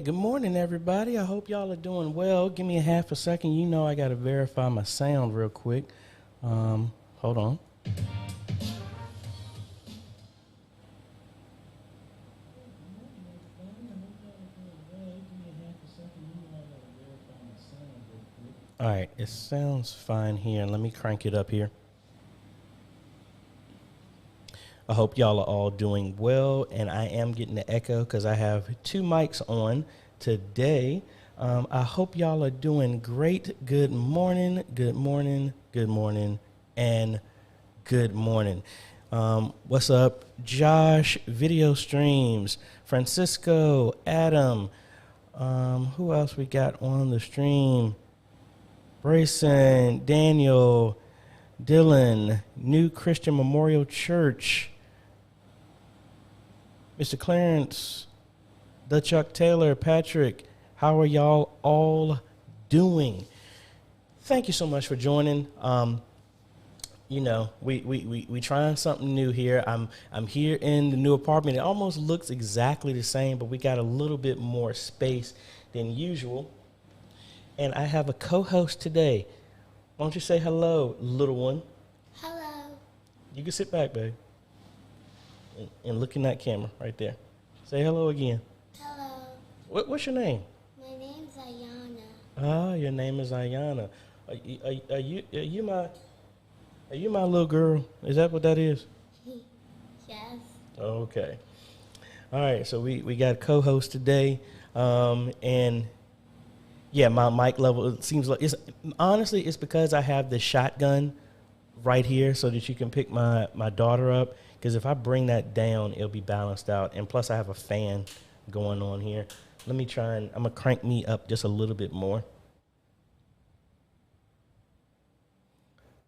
Good morning, everybody. I hope y'all are doing well. Give me a half a second. You know I got to verify my sound real quick. Hold on. All right, it sounds fine here. Let me crank it up here. I hope y'all are all doing well, and I am getting the echo because I have two mics on today. I hope y'all are doing great. Good morning, good morning, good morning, and good morning. What's up, Josh, video streams, Francisco, Adam, who else we got on the stream? Brayson, Daniel, Dylan, New Christian Memorial Church, Mr. Clarence, the Chuck Taylor, Patrick, how are y'all all doing? Thank you so much for joining. You know, we trying something new here. I'm here in the new apartment. It almost looks exactly the same, but we got a little bit more space than usual. And I have a co-host today. Why don't you say hello, little one? Hello. You can sit back, babe, and look in that camera right there. Say hello again. Hello. What's your name? My name's Ayana. Ah, your name is Ayana. Are you my little girl? Is that what that is? Yes. Okay. All right. So we got co-host today, and yeah, my mic level, it seems like it's because I have the shotgun right here so that you can pick my daughter up. Because if I bring that down, it'll be balanced out. And plus I have a fan going on here. Let me try and I'm gonna crank me up just a little bit more.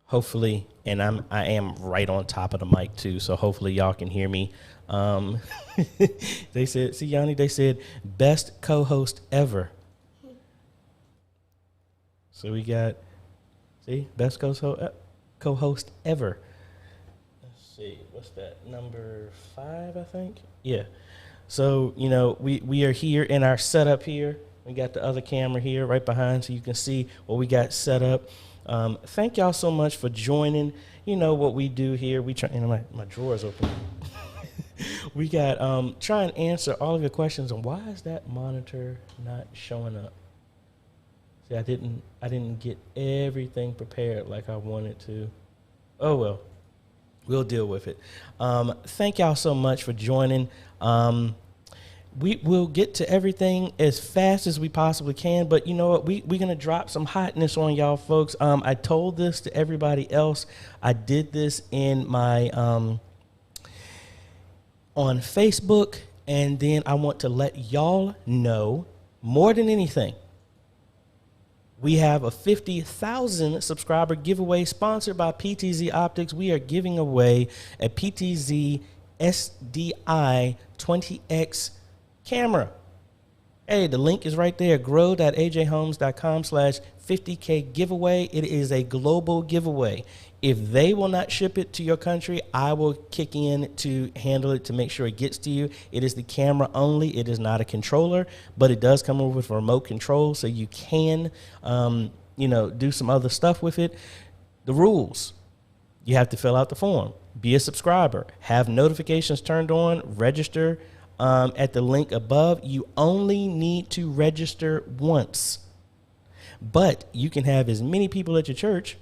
Hopefully, and I am right on top of the mic too, so hopefully y'all can hear me. They said, see Yanni, they said best co-host ever. So we got, see, best co-host ever. Let's see, what's that, number 5, I think? Yeah. So, you know, we are here in our setup here. We got the other camera here right behind so you can see what we got set up. Thank y'all so much for joining. You know what we do here. We try, and my drawer's open. We got, try and answer all of your questions on why is that monitor not showing up? See, I didn't get everything prepared like I wanted to. Oh, well, we'll deal with it. Thank y'all so much for joining. We will get to everything as fast as we possibly can, but you know what? We're going to drop some hotness on y'all folks. I told this to everybody else. I did this in my, on Facebook, and then I want to let y'all know more than anything. We have a 50,000 subscriber giveaway sponsored by PTZ Optics. We are giving away a PTZ SDI 20X camera. Hey, the link is right there, grow.ajhomes.com/50K giveaway. It is a global giveaway. If they will not ship it to your country, I will kick in to handle it to make sure it gets to you. It is the camera only. It is not a controller, but it does come with a remote control, so you can, do some other stuff with it. The rules: you have to fill out the form, be a subscriber, have notifications turned on, register at the link above. You only need to register once, but you can have as many people at your church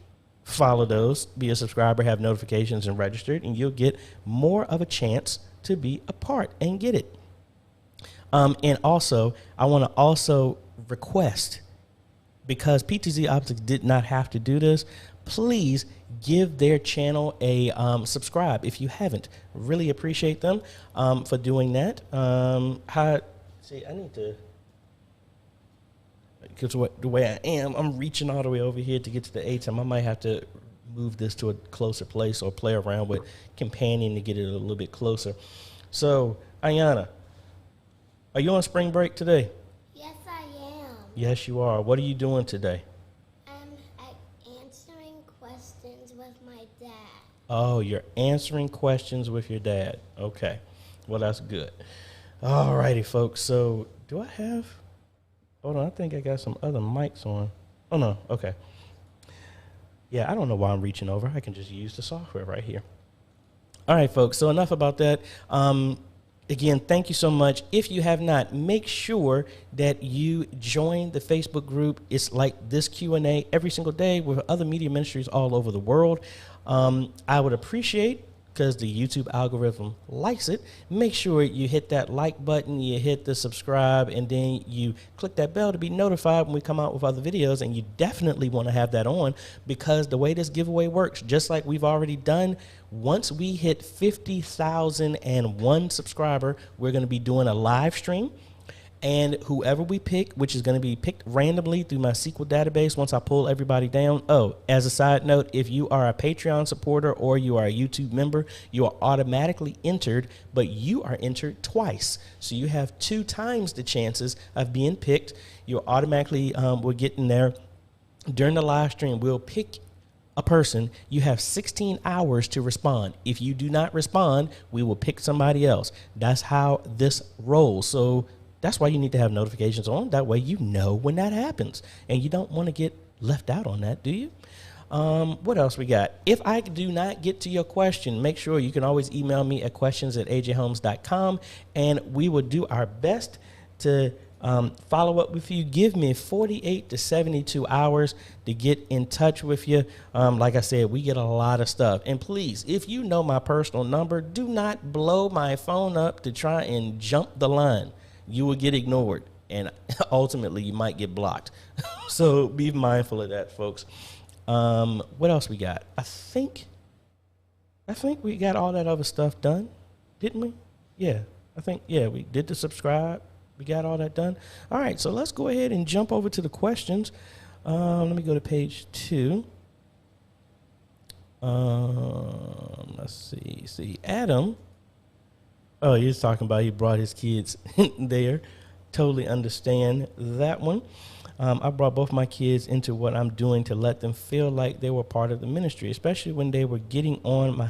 follow those, be a subscriber, have notifications, and registered, and you'll get more of a chance to be a part and get it. And also, I want to also request, because PTZ Optics did not have to do this, please give their channel a subscribe if you haven't. Really appreciate them for doing that. I need to, because the way I am, I'm reaching all the way over here to get to the ATEM. I might have to move this to a closer place or play around with Companion to get it a little bit closer. So, Ayana, are you on spring break today? Yes, I am. Yes, you are. What are you doing today? I'm answering questions with my dad. Oh, you're answering questions with your dad. Okay. Well, that's good. All righty, folks. So, do I have Hold on, I think I got some other mics on. Oh, no, okay. Yeah, I don't know why I'm reaching over. I can just use the software right here. All right, folks, so enough about that. Again, thank you so much. If you have not, make sure that you join the Facebook group. It's like this Q&A every single day with other media ministries all over the world. I would appreciate, because the YouTube algorithm likes it, make sure you hit that like button, you hit the subscribe, and then you click that bell to be notified when we come out with other videos. And you definitely want to have that on, because the way this giveaway works, just like we've already done, once we hit 50,001 subscriber, we're going to be doing a live stream. And whoever we pick, which is going to be picked randomly through my SQL database once I pull everybody down. Oh, as a side note, if you are a Patreon supporter or you are a YouTube member, you are automatically entered, but you are entered twice. So you have 2 times the chances of being picked. You're automatically, we're getting there. During the live stream, we'll pick a person. You have 16 hours to respond. If you do not respond, we will pick somebody else. That's how this rolls. So that's why you need to have notifications on. That way you know when that happens. And you don't want to get left out on that, do you? What else we got? If I do not get to your question, make sure you can always email me at questions@ajhomes.com, and we will do our best to follow up with you. Give me 48 to 72 hours to get in touch with you. Like I said, we get a lot of stuff. And please, if you know my personal number, do not blow my phone up to try and jump the line. You will get ignored, and ultimately you might get blocked. So be mindful of that, folks. What else we got? I think we got all that other stuff done, didn't we? Yeah, we did the subscribe. We got all that done. All right, so let's go ahead and jump over to the questions. Let me go to page 2. Let's see. Adam. Oh, he was talking about he brought his kids there. Totally understand that one. I brought both my kids into what I'm doing to let them feel like they were part of the ministry, especially when they were getting on my...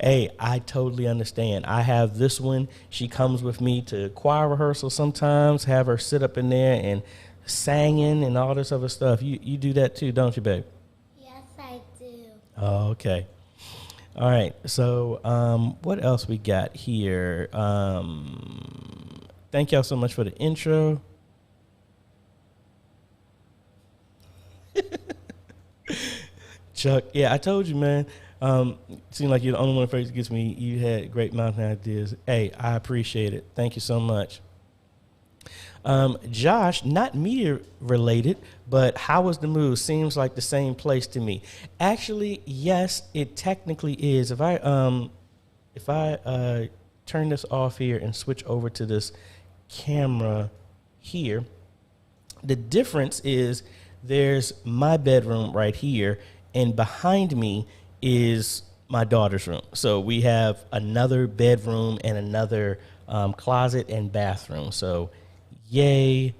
Hey, I totally understand. I have this one. She comes with me to choir rehearsal sometimes, have her sit up in there and singing and all this other stuff. You do that too, don't you, babe? Yes, I do. Oh, okay. All right, so what else we got here? Thank y'all so much for the intro. Chuck, yeah, I told you, man. Seemed like you're the only one that gets me. You had great mountain ideas. Hey, I appreciate it. Thank you so much. Josh, not media related, but how was the move? Seems like the same place to me. Actually, yes, it technically is. If I turn this off here and switch over to this camera here, the difference is there's my bedroom right here, and behind me is my daughter's room. So we have another bedroom and another closet and bathroom. So yay,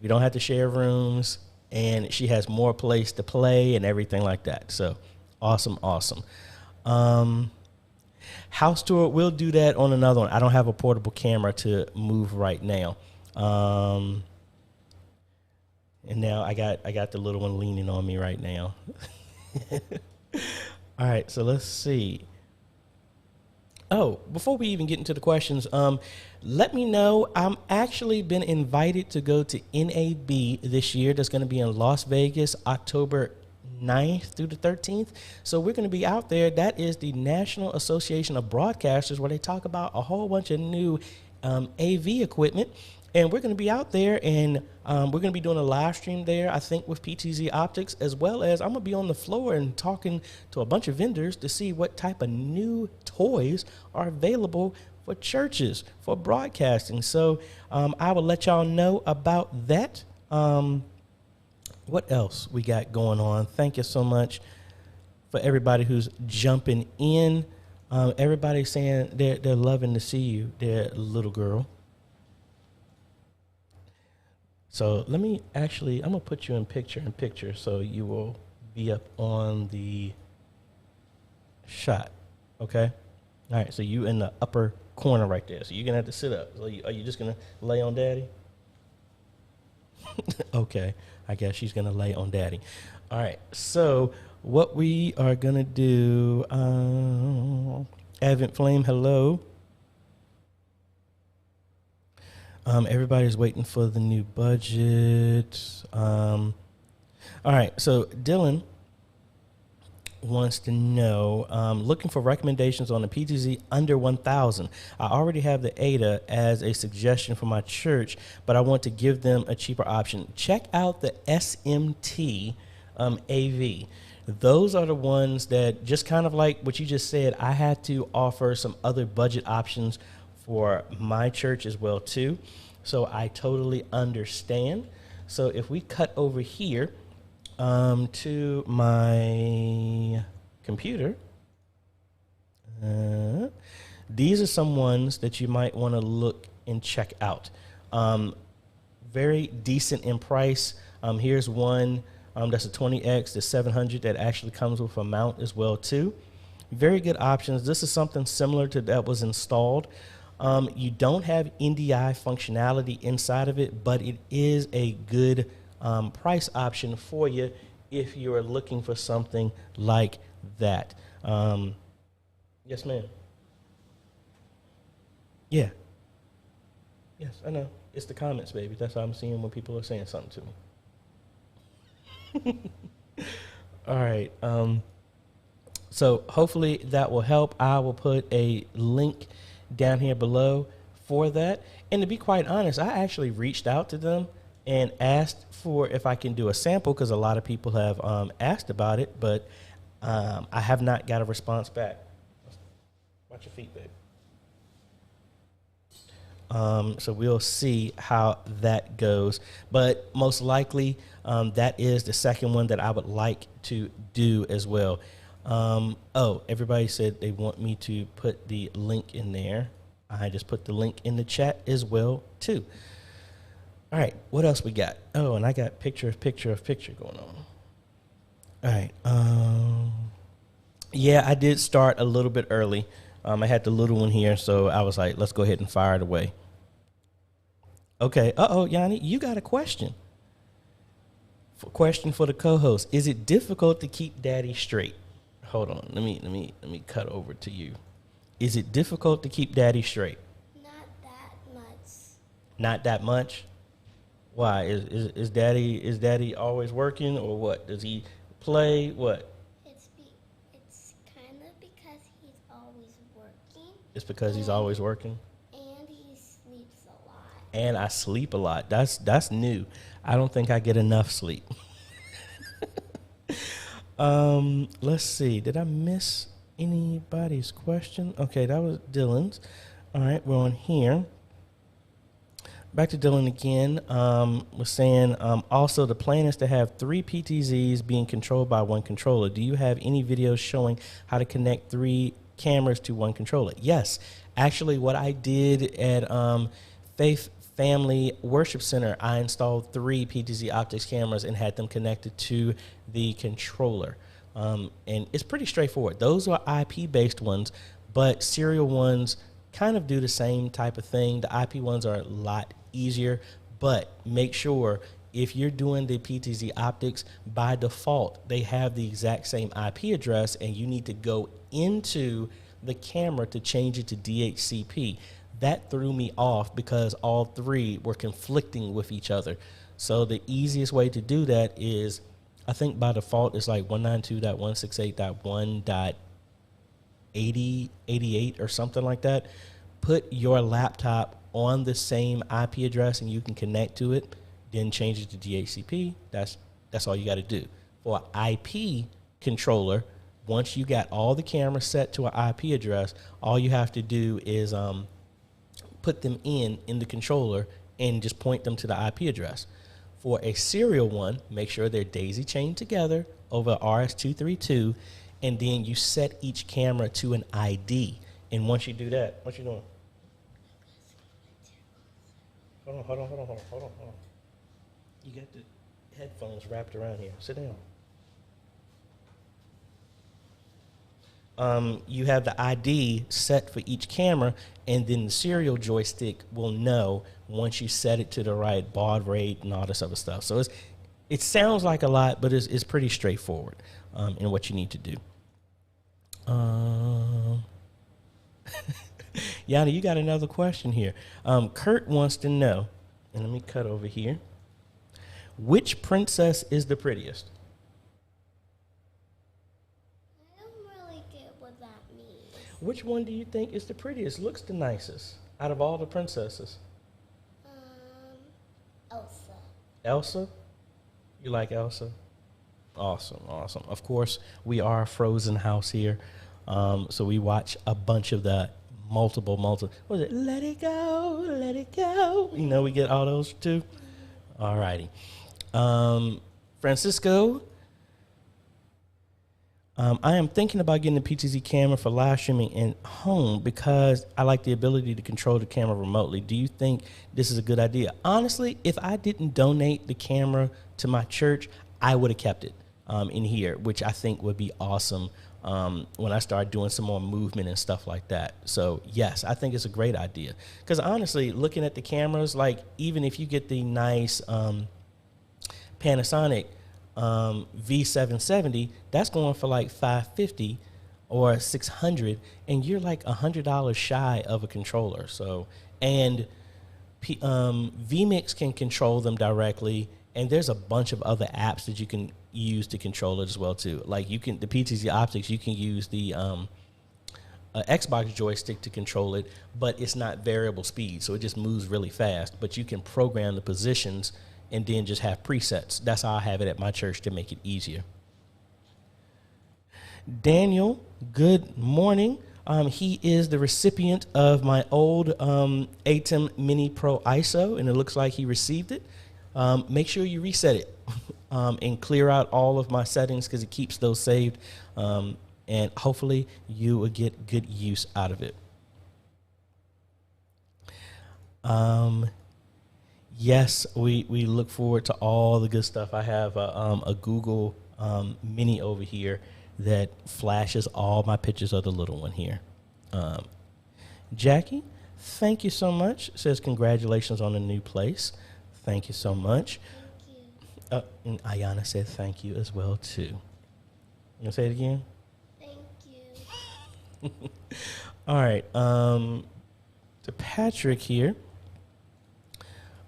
we don't have to share rooms, and she has more place to play and everything like that. So awesome. House tour, we'll do that on another one. I don't have a portable camera to move right now. And now I got the little one leaning on me right now. All right, so let's see. Oh, before we even get into the questions, let me know. I'm actually been invited to go to NAB this year. That's going to be in Las Vegas, October 9th through the 13th. So we're going to be out there. That is the National Association of Broadcasters, where they talk about a whole bunch of new AV equipment. And we're going to be out there, and we're going to be doing a live stream there, I think, with PTZ Optics, as well as I'm going to be on the floor and talking to a bunch of vendors to see what type of new toys are available for churches, for broadcasting. So I will let y'all know about that. What else we got going on? Thank you so much for everybody who's jumping in. Everybody's saying they're loving to see you, their little girl. So let me I'm going to put you in picture so you will be up on the shot, okay? All right, so you in the upper corner right there. So you're going to have to sit up. So are you just going to lay on daddy? Okay, I guess she's gonna lay on daddy. All right, so what we are gonna do, Advent Flame, hello. Everybody's waiting for the new budget. All right, so Dylan wants to know, looking for recommendations on the PTZ under 1,000. I already have the ADA as a suggestion for my church, but I want to give them a cheaper option. Check out the SMT AV. Those are the ones that, just kind of like what you just said, I had to offer some other budget options for my church as well too. So I totally understand. So if we cut over here to my computer, these are some ones that you might want to look and check out. Very decent in price. Here's one that's a 20X, the 700 that actually comes with a mount as well too. Very good options. This is something similar to that was installed. You don't have NDI functionality inside of it, but it is a good price option for you if you are looking for something like that. Yes, ma'am. Yeah. Yes, I know. It's the comments, baby. That's how I'm seeing when people are saying something to me. All right. So hopefully that will help. I will put a link down here below for that. And to be quite honest, I actually reached out to them and asked for if I can do a sample, because a lot of people have asked about it, but I have not got a response back. Watch your feet, babe. So we'll see how that goes. But most likely, that is the second one that I would like to do as well. Oh, everybody said they want me to put the link in there. I just put the link in the chat as well, too. All right, what else we got? Oh, and I got picture of picture going on. All right. Yeah, I did start a little bit early. I had the little one here, so I was like, let's go ahead and fire it away. Okay. Uh-oh, Yanni, you got a question. Question for the co-host. Is it difficult to keep daddy straight? Hold on. Let me cut over to you. Is it difficult to keep daddy straight? Not that much. Not that much? Why? Is daddy always working, or what? Does he play? What? It's kind of because he's always working. It's because he's always working? And he sleeps a lot. And I sleep a lot. That's new. I don't think I get enough sleep. Let's see. Did I miss anybody's question? Okay, that was Dylan's. All right, we're on here. Back to Dylan again. Was saying also the plan is to have 3 PTZs being controlled by one controller. Do you have any videos showing how to connect 3 cameras to one controller? Yes. Actually, what I did at Faith Family Worship Center, I installed 3 PTZ optics cameras and had them connected to the controller. And it's pretty straightforward. Those are IP-based ones, but serial ones kind of do the same type of thing. The IP ones are a lot easier, but make sure if you're doing the PTZ optics, by default, they have the exact same IP address, and you need to go into the camera to change it to DHCP. That threw me off because all 3 were conflicting with each other. So the easiest way to do that is, I think by default, it's like 192.168.1.8088 or something like that. Put your laptop on the same IP address and you can connect to it, then change it to DHCP. That's all you got to do. For an IP controller, once you got all the cameras set to an IP address, all you have to do is put them in the controller and just point them to the IP address. For a serial one, make sure they're daisy chained together over RS-232, and then you set each camera to an ID. And once you do that, what you doing? Hold on. You got the headphones wrapped around here. Sit down. you have the ID set for each camera, and then the serial joystick will know once you set it to the right baud rate and all this other stuff. So it sounds like a lot, but it's pretty straightforward in what you need to do. Yana, you got another question here. Kurt wants to know, and let me cut over here. Which princess is the prettiest? I don't really get what that means. Which one do you think is the prettiest, looks the nicest out of all the princesses? Elsa. Elsa? You like Elsa? Awesome, awesome. Of course, we are a Frozen house here, so we watch a bunch of the multiple. What was it? Let it go, let it go. You know, we get all those too. All righty. Francisco, I am thinking about getting a PTZ camera for live streaming in home because I like the ability to control the camera remotely. Do you think this is a good idea? Honestly, if I didn't donate the camera to my church, I would have kept it in here, which I think would be awesome when I start doing some more movement and stuff like that. So, yes, I think it's a great idea. Because honestly, looking at the cameras, like even if you get the nice Panasonic V770, that's going for like $550 or $600, and you're like $100 shy of a controller. So, and vMix can control them directly, and there's a bunch of other apps that you can use to control it as well too. Like the PTZ Optics, you can use the Xbox joystick to control it, but it's not variable speed, so it just moves really fast. But you can program the positions and then just have presets. That's how I have it at my church to make it easier. Daniel, good morning. He is the recipient of my old ATEM Mini Pro ISO, and it looks like he received it. Make sure you reset it and clear out all of my settings because it keeps those saved, and hopefully you will get good use out of it. Yes, we look forward to all the good stuff. I have a Google Mini over here that flashes all my pictures of the little one here. Jackie, thank you so much. Says congratulations on the new place. Thank you so much. Thank you. And Ayana said thank you as well too. You gonna say it again? Thank you. All right. To Patrick here.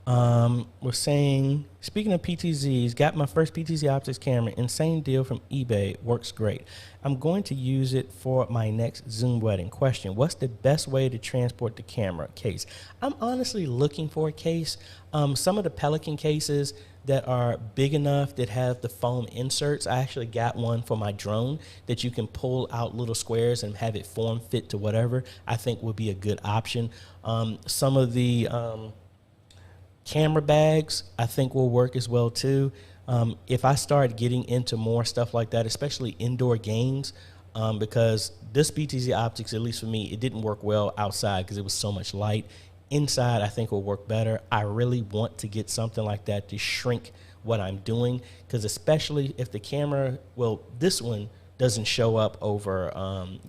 We're saying, speaking of PTZs, got my first PTZ optics camera, insane deal from eBay, works great. I'm going to use it for my next Zoom wedding. Question, what's the best way to transport the camera case? I'm honestly looking for a case. Some of the Pelican cases that are big enough that have the foam inserts, I actually got one for my drone that you can pull out little squares and have it form fit to whatever, I think would be a good option. Some of the camera bags I think will work as well too. If I start getting into more stuff like that, especially indoor games, because this BTZ optics, at least for me, it didn't work well outside because it was so much light. Inside I think will work better. I really want to get something like that to shrink what I'm doing, because especially if the camera, well, this one doesn't show up over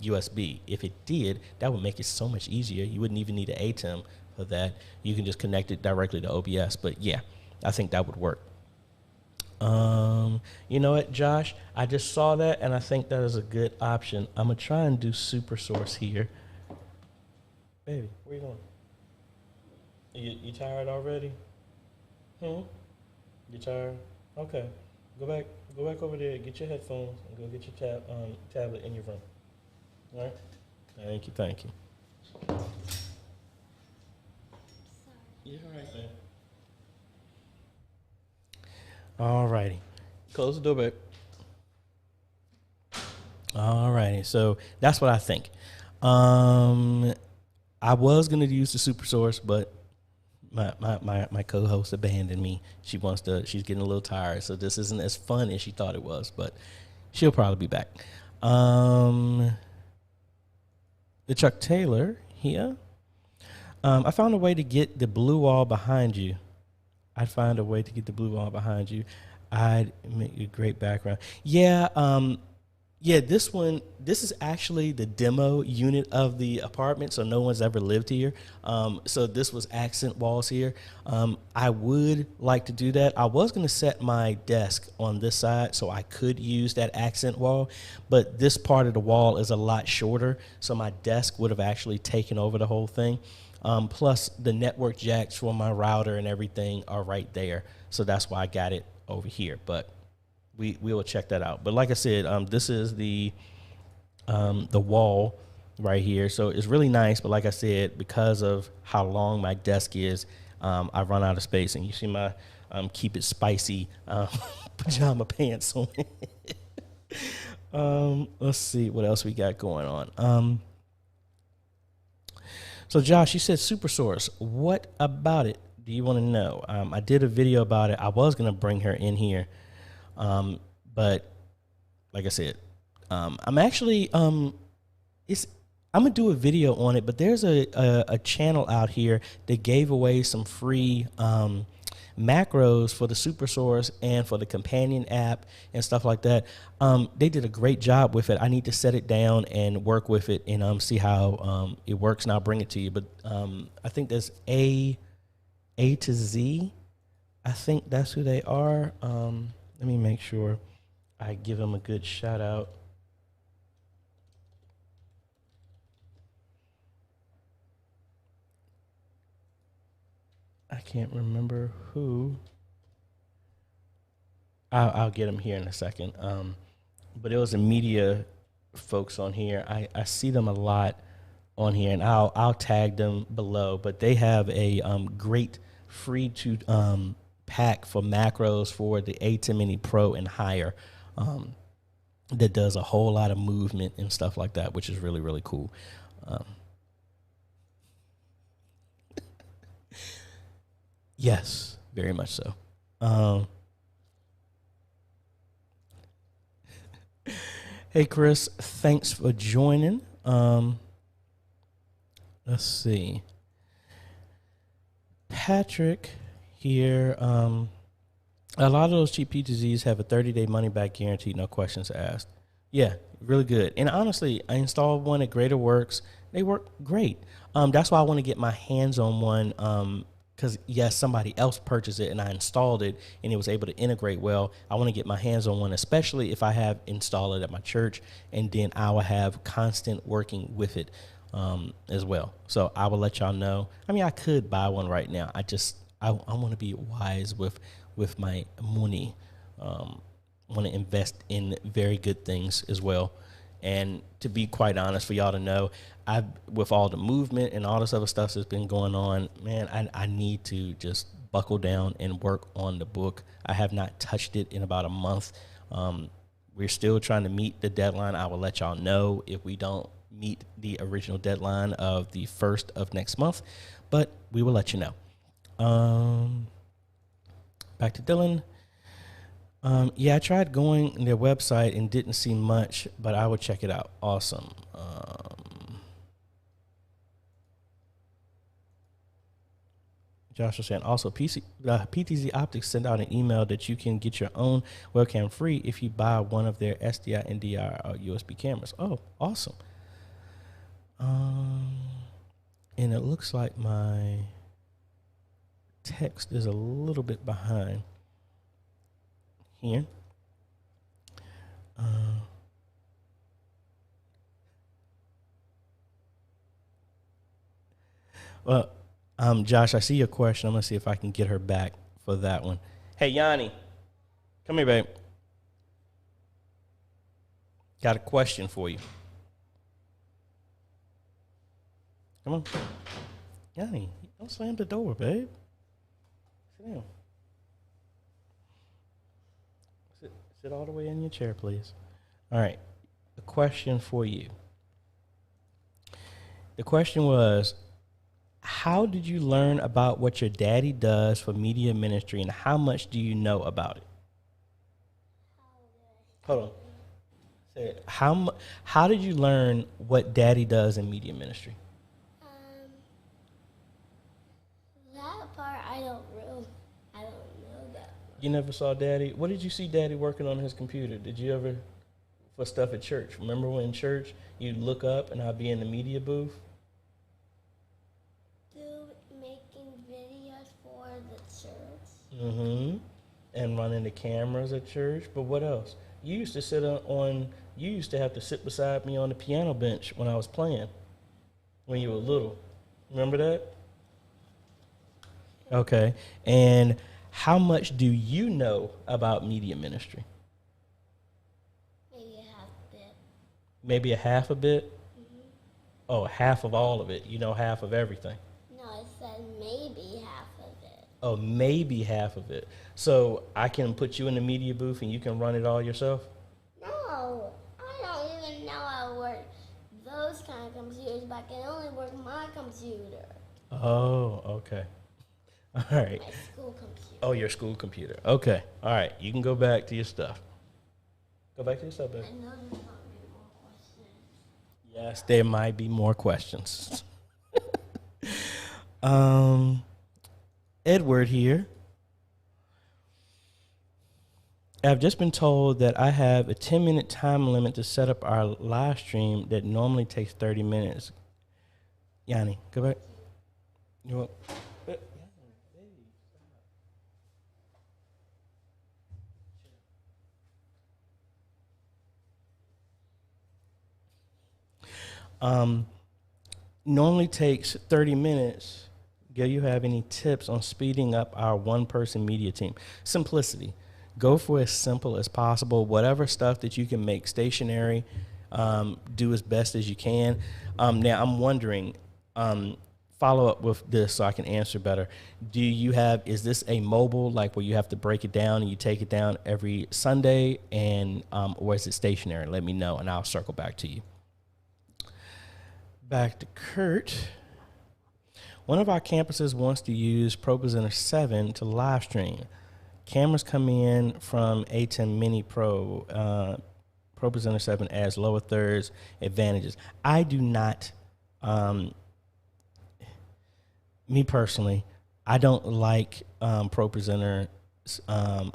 USB. If it did, that would make it so much easier. You wouldn't even need an ATEM for that. You can just connect it directly to OBS. But yeah, I think that would work. You know what, Josh? I just saw that, and I think that is a good option. I'm gonna try and do super source here. Baby, where you going? You tired already? You tired? Okay. Go back over there, get your headphones, and go get your tablet in your room. All right? Thank you. Sorry. Yeah, all right, man. All righty. Close the door back. All righty. So that's what I think. I was going to use the super source, but my co-host abandoned me. She's getting a little tired, so this isn't as fun as she thought it was, but she'll probably be back. The Chuck Taylor here. I found a way to get the blue wall behind you. I'd make a great background. Yeah, Yeah, this is actually the demo unit of the apartment, so no one's ever lived here. So this was accent walls here. I would like to do that. I was going to set my desk on this side so I could use that accent wall, but this part of the wall is a lot shorter, so my desk would have actually taken over the whole thing. Plus, the network jacks for my router and everything are right there, so that's why I got it over here. But we will check that out. But like I said, this is the wall right here. So it's really nice. But like I said, because of how long my desk is, I run out of space. And you see my keep it spicy pajama pants on. Let's see what else we got going on. So Josh, you said super source. What about it do you want to know? I did a video about it. I was going to bring her in here. But like I said, I'm actually, I'm gonna do a video on it, but there's a channel out here that gave away some free, macros for the super source and for the companion app and stuff like that. They did a great job with it. I need to set it down and work with it and, see how, it works, and I'll bring it to you. But, I think there's A to Z. I think that's who they are. Let me make sure I give them a good shout out. I can't remember who. I'll get them here in a second. But it was a media folks on here. I see them a lot on here, and I'll tag them below. But they have a great free to pack for macros for the A10 Mini Pro and higher, that does a whole lot of movement and stuff like that, which is really, really cool. Yes, very much so. Hey, Chris, thanks for joining. Let's see. Patrick here. A lot of those cheap PTZs have a 30-day money-back guarantee, no questions asked. Yeah, really good. And honestly, I installed one at Greater Works. They work great. That's why I want to get my hands on one, because, yes, somebody else purchased it, and I installed it, and it was able to integrate well. I want to get my hands on one, especially if I have installed it at my church, and then I will have constant working with it as well. So I will let y'all know. I mean, I could buy one right now. I want to be wise with my money. Want to invest in very good things as well. And to be quite honest, for y'all to know, with all the movement and all this other stuff that's been going on, man, I need to just buckle down and work on the book. I have not touched it in about a month. We're still trying to meet the deadline. I will let y'all know if we don't meet the original deadline of the 1st of next month, but we will let you know. Back to Dylan. Yeah, I tried going on their website and didn't see much, but I would check it out. Awesome. Josh was saying also PTZ Optics send out an email that you can get your own webcam free if you buy one of their SDI, NDI, or USB cameras. Oh, awesome. And it looks like my text is a little bit behind here. Well, Josh, I see your question. I'm going to see if I can get her back for that one. Hey, Yanni, come here, babe. Got a question for you. Come on. Yanni, don't slam the door, babe. Sit down. Sit all the way in your chair, please. All right. A question for you. The question was, how did you learn about what your daddy does for media ministry, and how much do you know about it? Hold on. Say, how did you learn what daddy does in media ministry? That part I don't know that. You never saw daddy? What did you see daddy working on his computer? Did you ever for stuff at church. Remember when in church you'd look up and I'd be in the media booth? Making videos for the church. Mm-hmm. And running the cameras at church. But what else? You used to you used to have to sit beside me on the piano bench when I was playing when you were little. Remember that? Okay. And how much do you know about media ministry? Maybe a half bit. Maybe a half a bit? Mm-hmm. Oh, half of all of it. You know half of everything. No, I said maybe half of it. Oh, maybe half of it. So I can put you in the media booth and you can run it all yourself? No, I don't even know how to work those kind of computers, but I can only work my computer. Oh, okay. All right. My school computer. Oh, your school computer. Okay. All right. You can go back to your stuff. Go back to your stuff, baby. I know there's not going to be more questions. Yes, there might be more questions. Edward here. I've just been told that I have a 10-minute time limit to set up our live stream that normally takes 30 minutes. Yanni, go back. You want? Normally takes 30 minutes. Do you have any tips on speeding up our one-person media team? Simplicity. Go for as simple as possible. Whatever stuff that you can make stationary, do as best as you can. Now, I'm wondering, follow up with this so I can answer better. Is this a mobile, like where you have to break it down and you take it down every Sunday, or is it stationary? Let me know, and I'll circle back to you. Back to Kurt. One of our campuses wants to use ProPresenter 7 to live stream. Cameras come in from ATEM Mini Pro. ProPresenter 7 adds lower thirds advantages. I do not, me personally, I don't like ProPresenter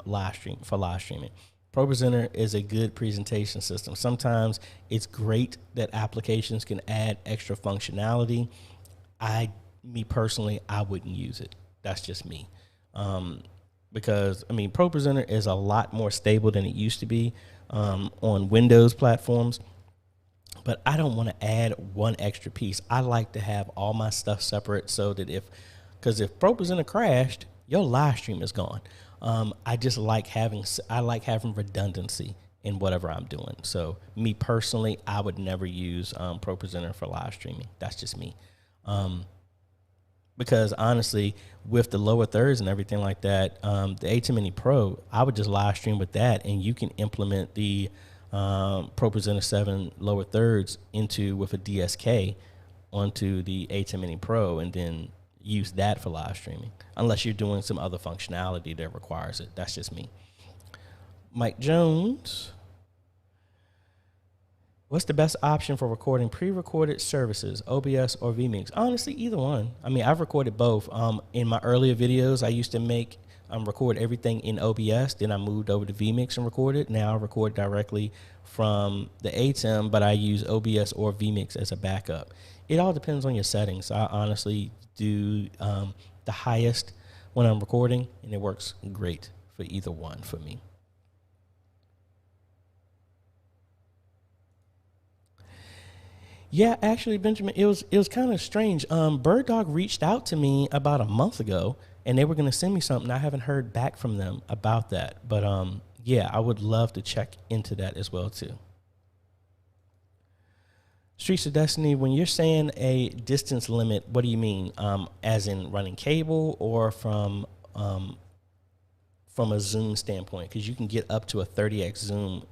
live streaming. ProPresenter is a good presentation system. Sometimes it's great that applications can add extra functionality. Me personally, I wouldn't use it. That's just me. Because, ProPresenter is a lot more stable than it used to be on Windows platforms. But I don't want to add one extra piece. I like to have all my stuff separate so that if ProPresenter crashed, your live stream is gone. I like having redundancy in whatever I'm doing. So me personally, I would never use ProPresenter for live streaming. That's just me. Because honestly, with the lower thirds and everything like that, the ATEM Mini Pro, I would just live stream with that, and you can implement the ProPresenter 7 lower thirds with a DSK onto the ATEM Mini Pro, and then use that for live streaming, unless you're doing some other functionality that requires it. That's just me. Mike Jones. What's the best option for recording pre-recorded services, OBS or vMix? Honestly, either one. I've recorded both. In my earlier videos, I used to record everything in OBS. Then I moved over to vMix and recorded. Now I record directly from the ATEM, but I use OBS or vMix as a backup. It all depends on your settings. I honestly do the highest when I'm recording, and it works great for either one for me. Yeah, actually, Benjamin, it was kind of strange. Bird Dog reached out to me about a month ago, and they were going to send me something. I haven't heard back from them about that, but yeah, I would love to check into that as well too. Streets of Destiny, when you're saying a distance limit, what do you mean? As in running cable, or from a zoom standpoint? Because you can get up to a 30x zoom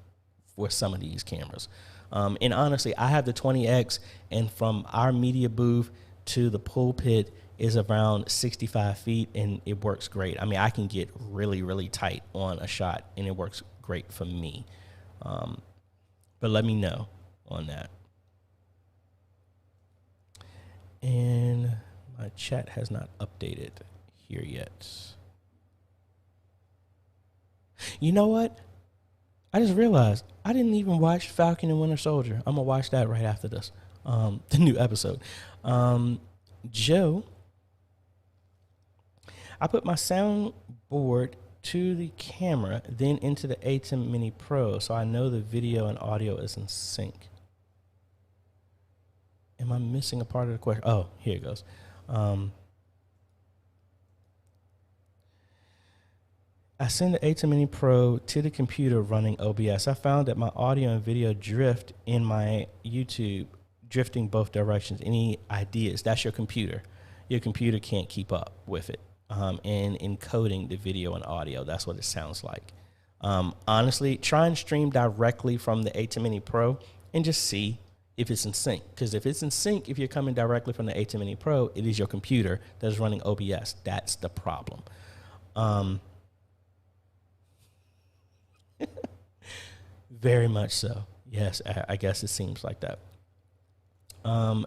for some of these cameras. And honestly, I have the 20x, and from our media booth to the pulpit is around 65 feet, and it works great. I can get really, really tight on a shot, and it works great for me. But let me know on that. And my chat has not updated here yet. You know what? I just realized I didn't even watch Falcon and Winter Soldier. I'm gonna watch that right after this, the new episode. Joe, I put my soundboard to the camera, then into the ATEM Mini Pro, so I know the video and audio is in sync. Am I missing a part of the question? Oh, here it goes. I send the ATEM Mini Pro to the computer running OBS. I found that my audio and video drift in my YouTube, drifting both directions. Any ideas? That's your computer. Your computer can't keep up with it. And encoding the video and audio. That's what it sounds like. Honestly, try and stream directly from the ATEM Mini Pro and just see if it's in sync. Because if it's in sync, if you're coming directly from the ATEM Mini Pro, it is your computer that's running OBS. That's the problem. Very much so. Yes, I guess it seems like that.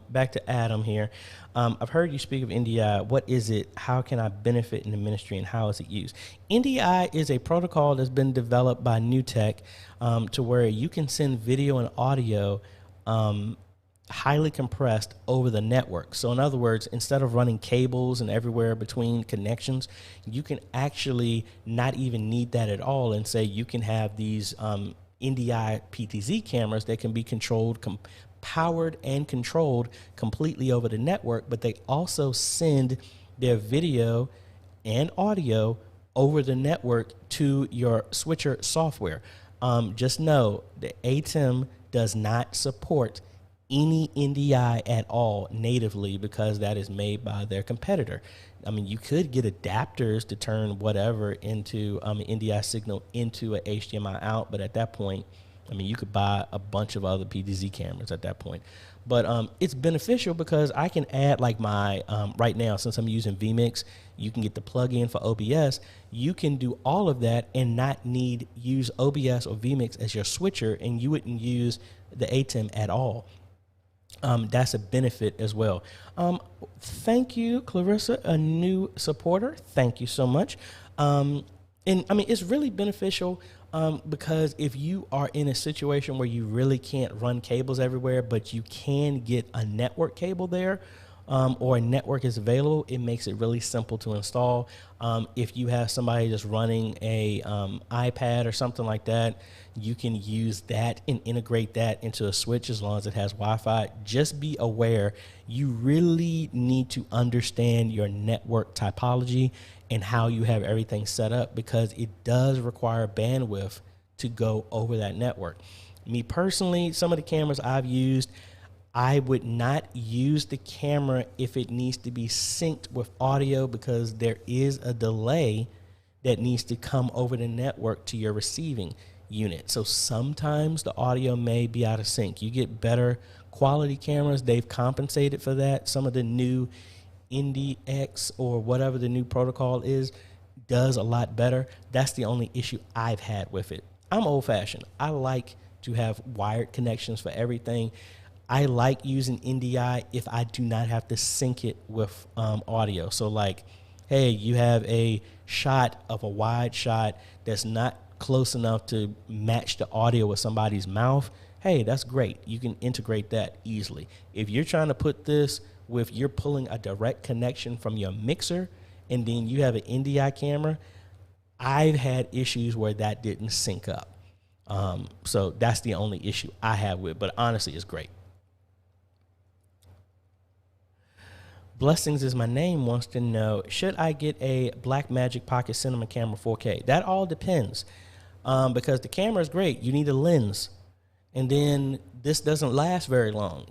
Back to Adam here. I've heard you speak of NDI. What is it? How can I benefit in the ministry, and how is it used? NDI is a protocol that's been developed by New Tech to where you can send video and audio highly compressed over the network. So in other words, instead of running cables and everywhere between connections, you can actually not even need that at all, and say you can have these NDI PTZ cameras that can be controlled, powered and controlled completely over the network, but they also send their video and audio over the network to your switcher software. Just know the ATEM does not support any NDI at all natively, because that is made by their competitor. I mean, you could get adapters to turn whatever into an NDI signal into a HDMI out, but at that point, I mean, you could buy a bunch of other PTZ cameras at that point. But it's beneficial because I can add like my, right now, since I'm using vMix, you can get the plug-in for OBS. You can do all of that and not use OBS or vMix as your switcher, and you wouldn't use the ATEM at all. That's a benefit as well. Thank you, Clarissa, a new supporter. Thank you so much. And I mean, it's really beneficial because if you are in a situation where you really can't run cables everywhere, but you can get a network cable there, or a network is available, it makes it really simple to install. If you have somebody just running a iPad or something like that, you can use that and integrate that into a switch as long as it has Wi-Fi. Just be aware, you really need to understand your network topology and how you have everything set up, because it does require bandwidth to go over that network. Me personally, some of the cameras I've used, I would not use the camera if it needs to be synced with audio, because there is a delay that needs to come over the network to your receiving unit. So sometimes the audio may be out of sync. You get better quality cameras, they've compensated for that. Some of the new NDX or whatever the new protocol is does a lot better. That's the only issue I've had with it. I'm old-fashioned. I like to have wired connections for everything. I like using NDI if I do not have to sync it with audio. So like, hey, you have a shot of a wide shot that's not close enough to match the audio with somebody's mouth. Hey, that's great. You can integrate that easily. If you're trying to put this with, you're pulling a direct connection from your mixer and then you have an NDI camera, I've had issues where that didn't sync up. So that's the only issue I have with it, but honestly, it's great. Blessings is my name wants to know, should I get a Blackmagic Pocket Cinema Camera 4K? That all depends, because the camera is great. You need a lens, and then this doesn't last very long.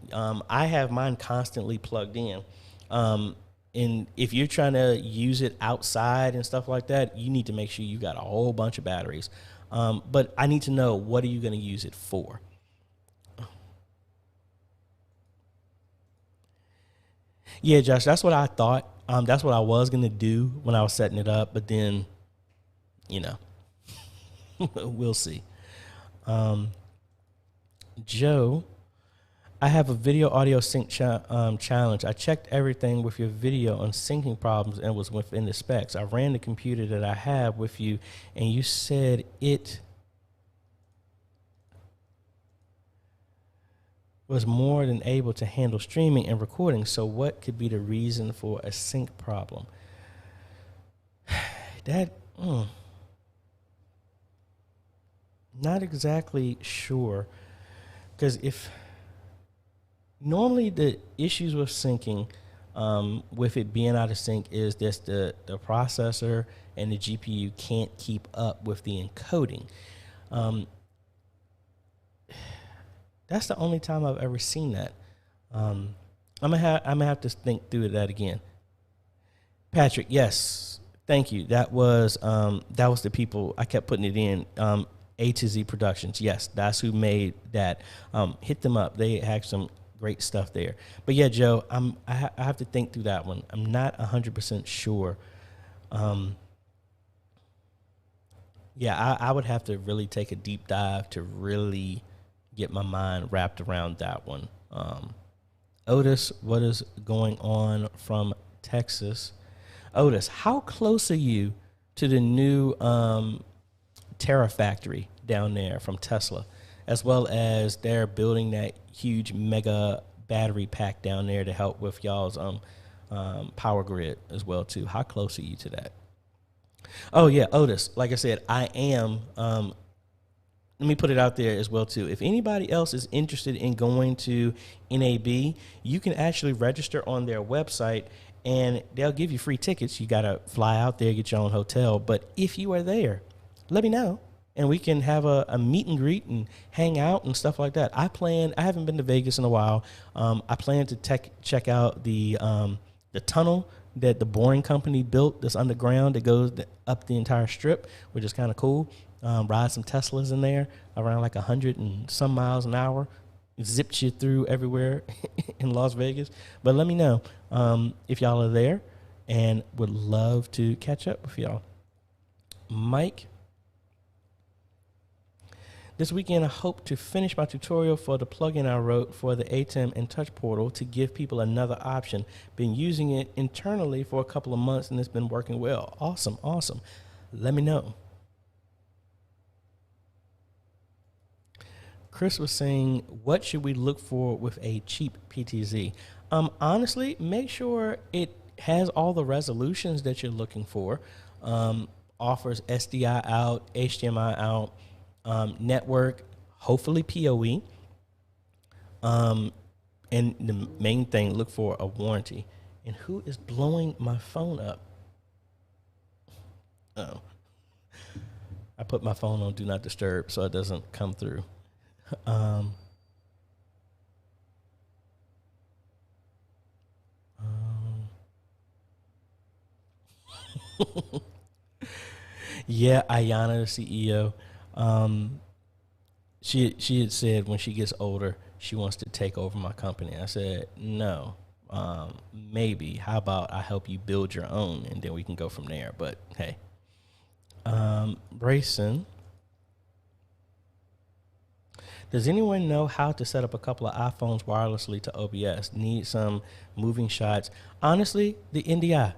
I have mine constantly plugged in, and if you're trying to use it outside and stuff like that, you need to make sure you got a whole bunch of batteries. But I need to know, what are you going to use it for? Yeah, Josh, that's what I thought. That's what I was going to do when I was setting it up. But then, you know, we'll see. Joe, I have a video audio sync challenge. I checked everything with your video on syncing problems and was within the specs. I ran the computer that I have with you, and you said it was more than able to handle streaming and recording. So what could be the reason for a sync problem? Not exactly sure, because if normally the issues with syncing, with it being out of sync, is just the processor and the GPU can't keep up with the encoding. That's the only time I've ever seen that. I'm gonna have to think through that again. Patrick, yes, thank you. That was the people. I kept putting it in. A to Z Productions. Yes, that's who made that. Hit them up. They had some great stuff there. But yeah, Joe, I have to think through that one. I'm not 100% sure. Yeah, I would have to really take a deep dive to really get my mind wrapped around that one. Otis, what is going on from Texas? Otis, how close are you to the new Terafactory down there from Tesla, as well as they're building that huge mega battery pack down there to help with y'all's power grid as well too? How close are you to that? Oh yeah, Otis, like I said, I am. Let me put it out there as well too. If anybody else is interested in going to NAB, you can actually register on their website and they'll give you free tickets. You got to fly out there, get your own hotel. But if you are there, let me know, and we can have a meet and greet and hang out and stuff like that. I haven't been to Vegas in a while. I plan to check out the tunnel that the Boring Company built that's underground that goes up the entire strip, which is kind of cool. Ride some Teslas in there around like 100 and some miles an hour. It zips you through everywhere in Las Vegas. But let me know if y'all are there, and would love to catch up with y'all. Mike, this weekend I hope to finish my tutorial for the plugin I wrote for the ATEM and Touch Portal to give people another option. Been using it internally for a couple of months and it's been working well. Awesome. Let me know. Chris was saying, what should we look for with a cheap PTZ? Honestly, make sure it has all the resolutions that you're looking for. Offers SDI out, HDMI out, network, hopefully PoE. And the main thing, look for a warranty. And who is blowing my phone up? Oh, I put my phone on Do Not Disturb so it doesn't come through. Yeah, Ayana, the CEO. She had said when she gets older, she wants to take over my company. I said, no, maybe. How about I help you build your own, and then we can go from there. But hey, Brayson, does anyone know how to set up a couple of iPhones wirelessly to OBS? Need some moving shots. Honestly, the NDI.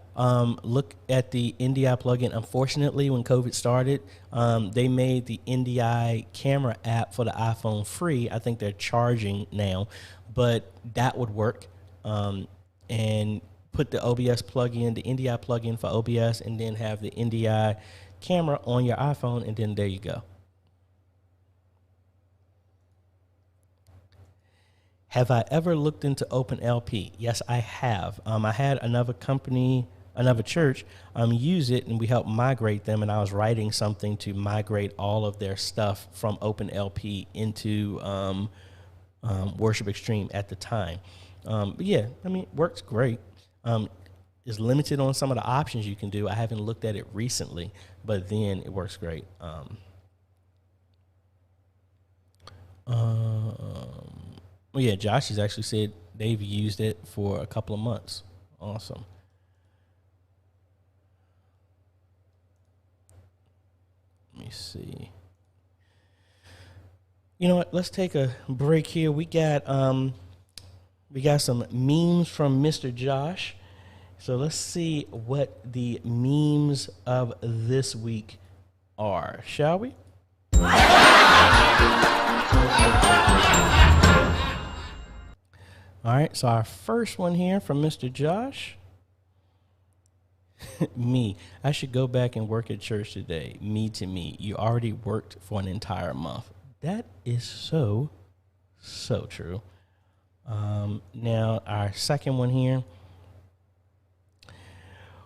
Look at the NDI plugin. Unfortunately, when COVID started, they made the NDI camera app for the iPhone free. I think they're charging now, but that would work. And put the OBS plugin, the NDI plugin for OBS, and then have the NDI camera on your iPhone, and then there you go. Have I ever looked into OpenLP? Yes, I have. I had another company, another church, use it, and we helped migrate them, and I was writing something to migrate all of their stuff from OpenLP into Worship Extreme at the time. But yeah, I mean, it works great. It's limited on some of the options you can do. I haven't looked at it recently, but then it works great. Well, yeah, Josh has actually said they've used it for a couple of months. Awesome. Let me see. You know what? Let's take a break here. We got some memes from Mr. Josh. So let's see what the memes of this week are, shall we? All right, so our first one here from Mr. Josh. Me, I should go back and work at church today. Me to me, you already worked for an entire month. That is so true. Now, our second one here.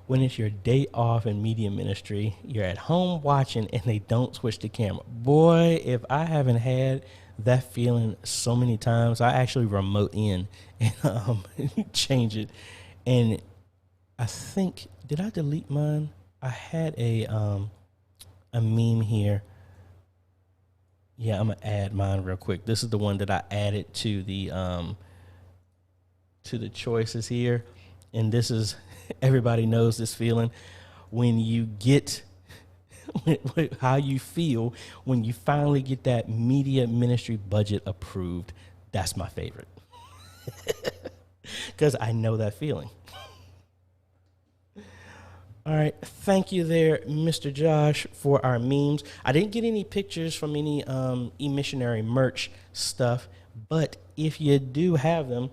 When it's your day off in media ministry, you're at home watching and they don't switch the camera. Boy, if I haven't had that feeling so many times, I actually remote in and change it. And I think, did I delete mine? I had a meme here. Yeah, I'm gonna add mine real quick. This is the one that I added to the choices here, and this is everybody knows this feeling when you get how you feel when you finally get that media ministry budget approved. That's my favorite because I know that feeling. All right, thank you there, Mr. Josh, for our memes. I didn't get any pictures from any eMissionary merch stuff, but if you do have them,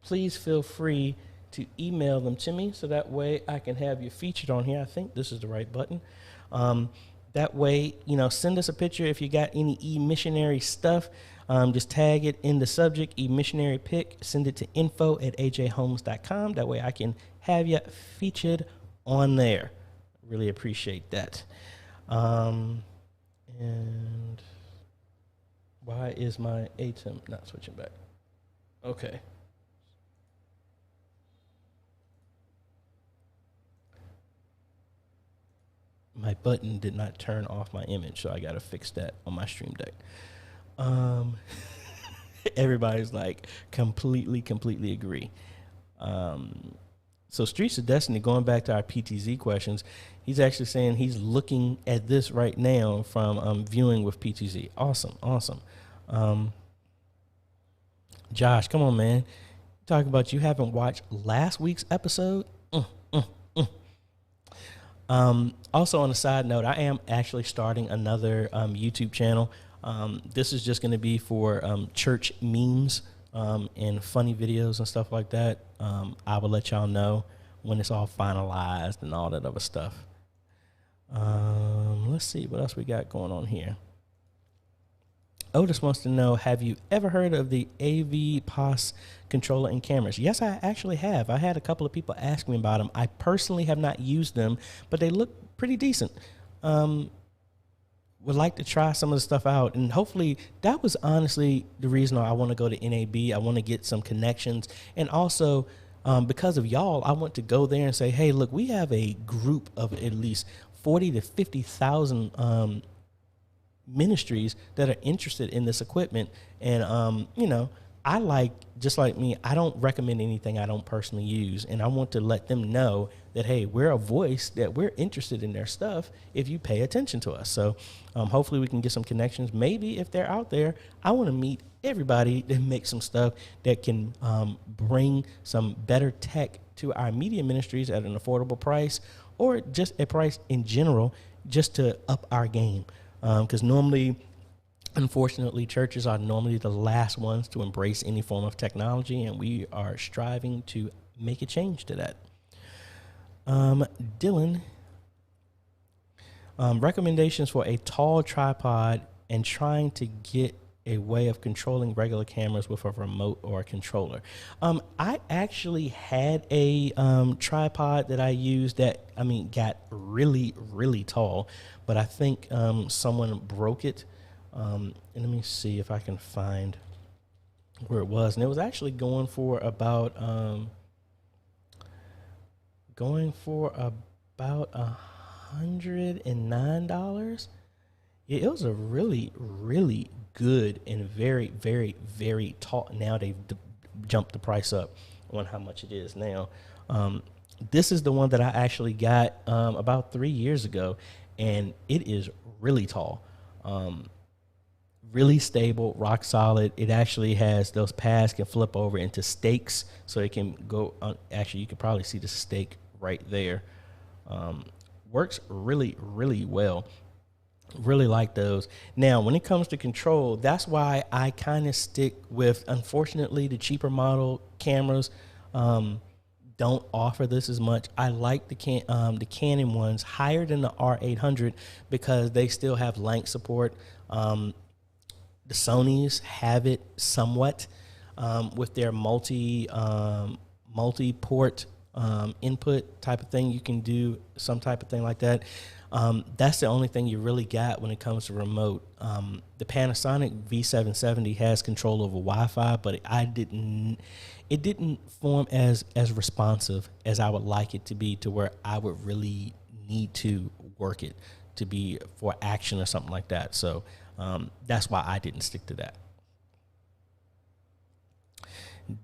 please feel free to email them to me so that way I can have you featured on here. I think this is the right button. That way, send us a picture if you got any eMissionary stuff. Just tag it in the subject, eMissionary pick, send it to info@ajhomes.com. That way I can have you featured on there. Really appreciate that. And why is my ATEM not switching back? Okay. My button did not turn off my image, so I got to fix that on my Stream Deck. Everybody's like completely agree. So Streets of Destiny, going back to our PTZ questions, he's actually saying he's looking at this right now from viewing with PTZ. Awesome. Josh, come on, man. Talk about you haven't watched last week's episode. Also, on a side note, I am actually starting another YouTube channel. This is just going to be for church memes and funny videos and stuff like that. I will let y'all know when it's all finalized and all that other stuff. Let's see what else we got going on here. Otis wants to know, have you ever heard of the AV-POS controller and cameras? Yes, I actually have. I had a couple of people ask me about them. I personally have not used them, but they look pretty decent. Would like to try some of the stuff out, and hopefully that was honestly the reason I want to go to NAB. I want to get some connections, and also because of y'all, I want to go there and say, hey, look, we have a group of at least 40 to 50,000 ministries that are interested in this equipment. And I like, just like me, I don't recommend anything I don't personally use, and I want to let them know that, hey, we're a voice, that we're interested in their stuff if you pay attention to us. So hopefully we can get some connections. Maybe if they're out there, I want to meet everybody that makes some stuff that can bring some better tech to our media ministries at an affordable price, or just a price in general, just to up our game. Because normally, unfortunately, churches are normally the last ones to embrace any form of technology, and we are striving to make a change to that. Dylan, recommendations for a tall tripod and trying to get a way of controlling regular cameras with a remote or a controller. I actually had a tripod that I used that, got really, really tall, but I think someone broke it. And let me see if I can find where it was. And it was actually going for about $109. It was a really, really good and very, very, very tall. Now they've jumped the price up on how much it is now. This is the one that I actually got about 3 years ago, and it is really tall, really stable, rock solid. It actually has those pads can flip over into stakes, so it can go on. Actually, you can probably see the stake right there. Works really, really well. Really like those. Now, when it comes to control, that's why I kind of stick with, unfortunately, the cheaper model cameras don't offer this as much. I like the Canon ones higher than the R800 because they still have link support. The Sonys have it somewhat with their multi-port input type of thing. You can do some type of thing like that. That's the only thing you really got when it comes to remote. The Panasonic V770 has control over Wi-Fi, but it didn't form as responsive as I would like it to be, to where I would really need to work it to be for action or something like that. So that's why I didn't stick to that.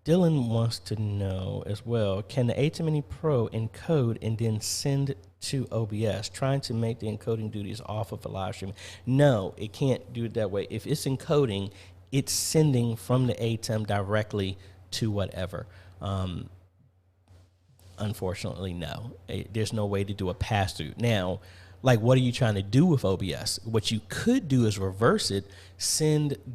Dylan wants to know as well, can the AJay Mini Pro encode and then send to OBS, trying to make the encoding duties off of a live stream? No, it can't do it that way. If it's encoding, it's sending from the ATEM directly to whatever. Unfortunately, no. There's no way to do a pass-through. Now, like, what are you trying to do with OBS? What you could do is reverse it,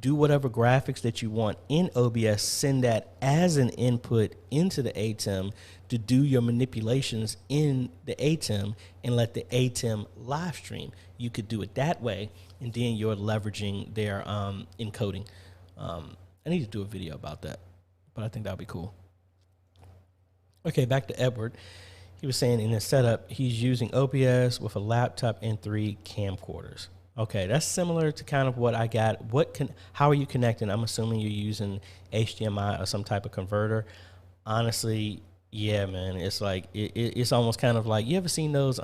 do whatever graphics that you want in OBS, send that as an input into the ATEM to do your manipulations in the ATEM and let the ATEM live stream. You could do it that way, and then you're leveraging their encoding. I need to do a video about that, but I think that would be cool. Okay, back to Edward. He was saying in his setup, he's using OBS with a laptop and 3 camcorders. Okay, that's similar to kind of what I got. How are you connecting? I'm assuming you're using HDMI or some type of converter. Honestly, yeah, man, it's like it's almost kind of like, you ever seen those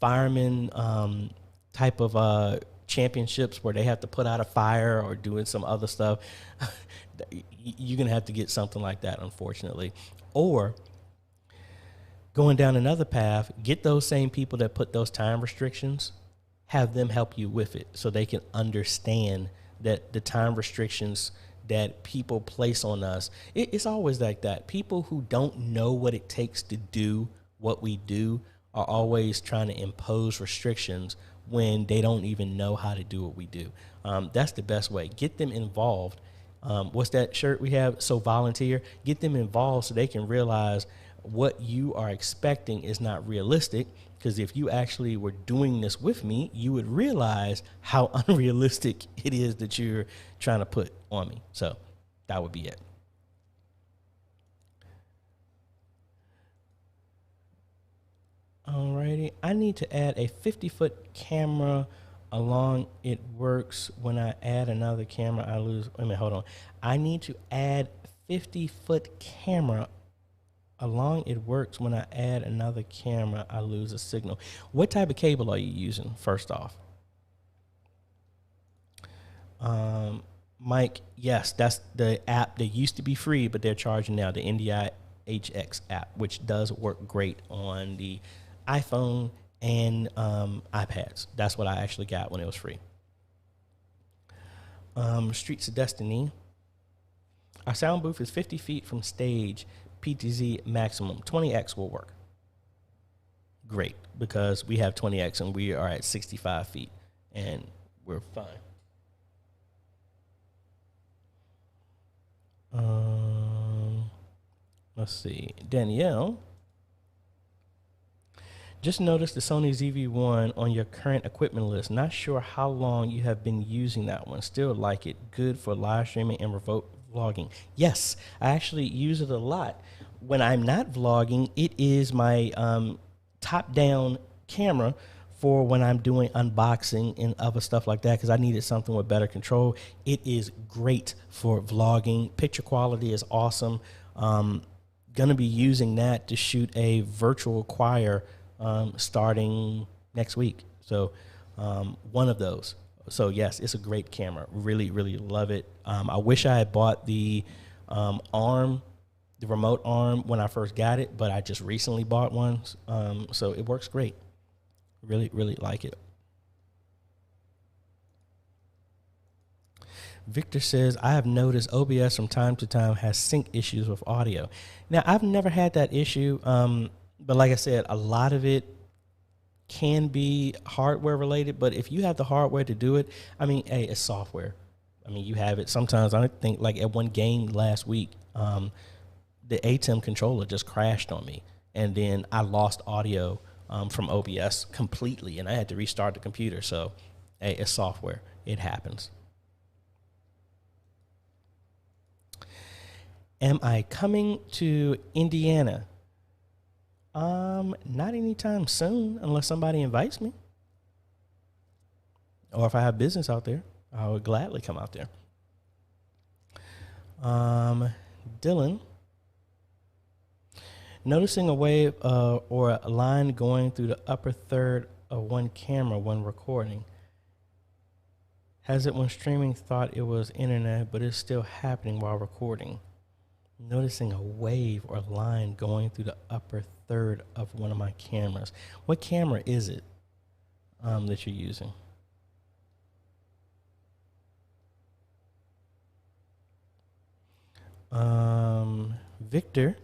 firemen type of championships where they have to put out a fire or doing some other stuff? You're gonna have to get something like that, unfortunately, or going down another path, get those same people that put those time restrictions, have them help you with it so they can understand that the time restrictions that people place on us, it's always like that. People who don't know what it takes to do what we do are always trying to impose restrictions when they don't even know how to do what we do. That's the best way. Get them involved. What's that shirt we have? So volunteer. Get them involved so they can realize what you are expecting is not realistic, because if you actually were doing this with me, you would realize how unrealistic it is that you're trying to put on me. So that would be it. Alrighty, I need to add a 50-foot camera along. It works when I add another camera, I lose. Wait a minute, hold on. I need to add 50-foot camera along. It works when I add another camera, I lose a signal. What type of cable are you using, first off? Mike, yes, that's the app that used to be free, but they're charging now, the NDI HX app, which does work great on the iPhone and iPads. That's what I actually got when it was free. Streets of Destiny. Our sound booth is 50 feet from stage. PTZ maximum 20x will work. Great, because we have 20x and we are at 65 feet and we're fine. Let's see. Danielle, just noticed the Sony ZV-1 on your current equipment list. Not sure how long you have been using that one. Still like it. Good for live streaming and remote vlogging. Yes, I actually use it a lot. When I'm not vlogging, it is my top-down camera for when I'm doing unboxing and other stuff like that, because I needed something with better control. It is great for vlogging. Picture quality is awesome. Gonna be using that to shoot a virtual choir starting next week. So one of those. So yes, it's a great camera. Really, really love it. I wish I had bought the arm, the remote arm, when I first got it, but I just recently bought one. So it works great. Really, really like it. Victor says, I have noticed OBS from time to time has sync issues with audio. Now, I've never had that issue, but like I said, a lot of it can be hardware related, but if you have the hardware to do it, I mean, hey, it's software. I mean, you have it. Sometimes I think, like at one game last week, the ATEM controller just crashed on me, and then I lost audio from OBS completely, and I had to restart the computer. So, hey, it's software. It happens. Am I coming to Indiana? Not anytime soon, unless somebody invites me. Or if I have business out there, I would gladly come out there. Dylan, noticing a wave or a line going through the upper third of one camera when recording. Has it when streaming thought it was internet, but it's still happening while recording? Noticing a wave or line going through the upper third of one of my cameras. What camera is it that you're using? Victor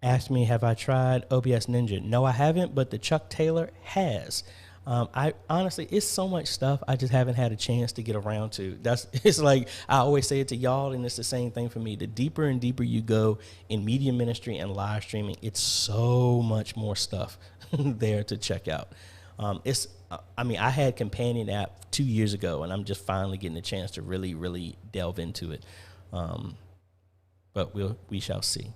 asked me, have I tried OBS Ninja? No, I haven't, but the Chuck Taylor has. I honestly, it's so much stuff I just haven't had a chance to get around to. It's like I always say it to y'all, and it's the same thing for me. The deeper and deeper you go in media ministry and live streaming, it's so much more stuff there to check out. I had Companion app 2 years ago, and I'm just finally getting a chance to really, really delve into it. But we shall see.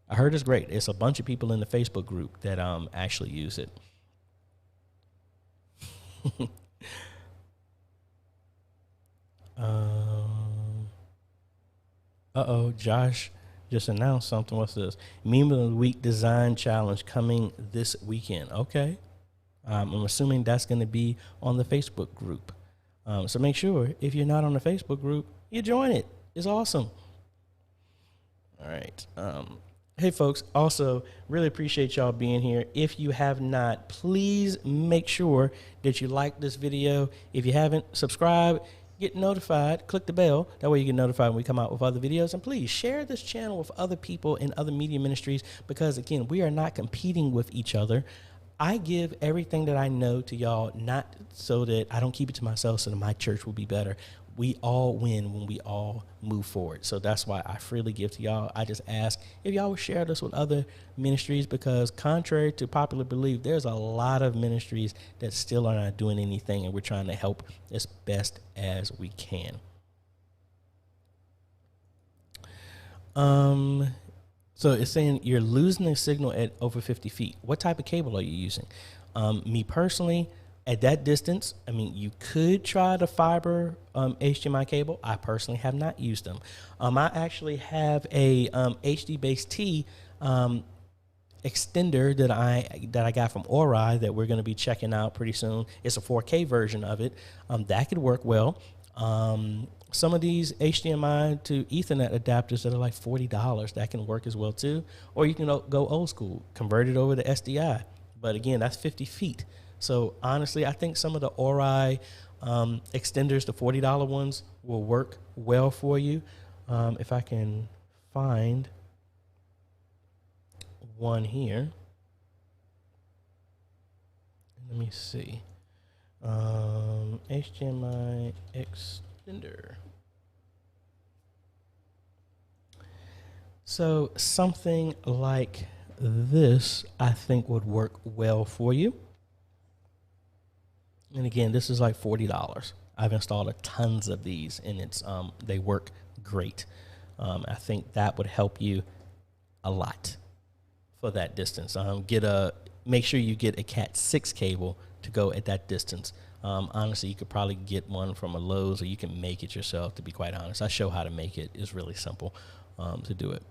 I heard it's great. It's a bunch of people in the Facebook group that actually use it. Josh just announced something. What's this? Meme of the Week Design Challenge coming this weekend. Okay. I'm assuming that's going to be on the Facebook group. So make sure if you're not on the Facebook group, you join it. It's awesome. All right. Hey, folks, also really appreciate y'all being here. If you have not, please make sure that you like this video. If you haven't, subscribe, get notified, click the bell. That way you get notified when we come out with other videos. And please share this channel with other people in other media ministries because, again, we are not competing with each other. I give everything that I know to y'all, not so that I don't keep it to myself so that my church will be better. We all win when we all move forward. So that's why I freely give to y'all. I just ask if y'all would share this with other ministries because contrary to popular belief, there's a lot of ministries that still are not doing anything, and we're trying to help as best as we can. So it's saying you're losing the signal at over 50 feet. What type of cable are you using? Me personally, at that distance, I mean, you could try the fiber HDMI cable. I personally have not used them. I actually have a HD-based T extender that I got from Ori that we're going to be checking out pretty soon. It's a 4K version of it. That could work well. Some of these HDMI to Ethernet adapters that are like $40, that can work as well too. Or you can go old school, convert it over to SDI. But again, that's 50 feet. So honestly, I think some of the Ori extenders, the $40 ones, will work well for you. If I can find one here. Let me see. HDMI extender. So something like this, I think, would work well for you. And again, this is like $40. I've installed tons of these, and it's they work great. I think that would help you a lot for that distance. Make sure you get a Cat 6 cable to go at that distance. Honestly, you could probably get one from a Lowe's, or you can make it yourself, to be quite honest. I show how to make it. It's really simple to do it.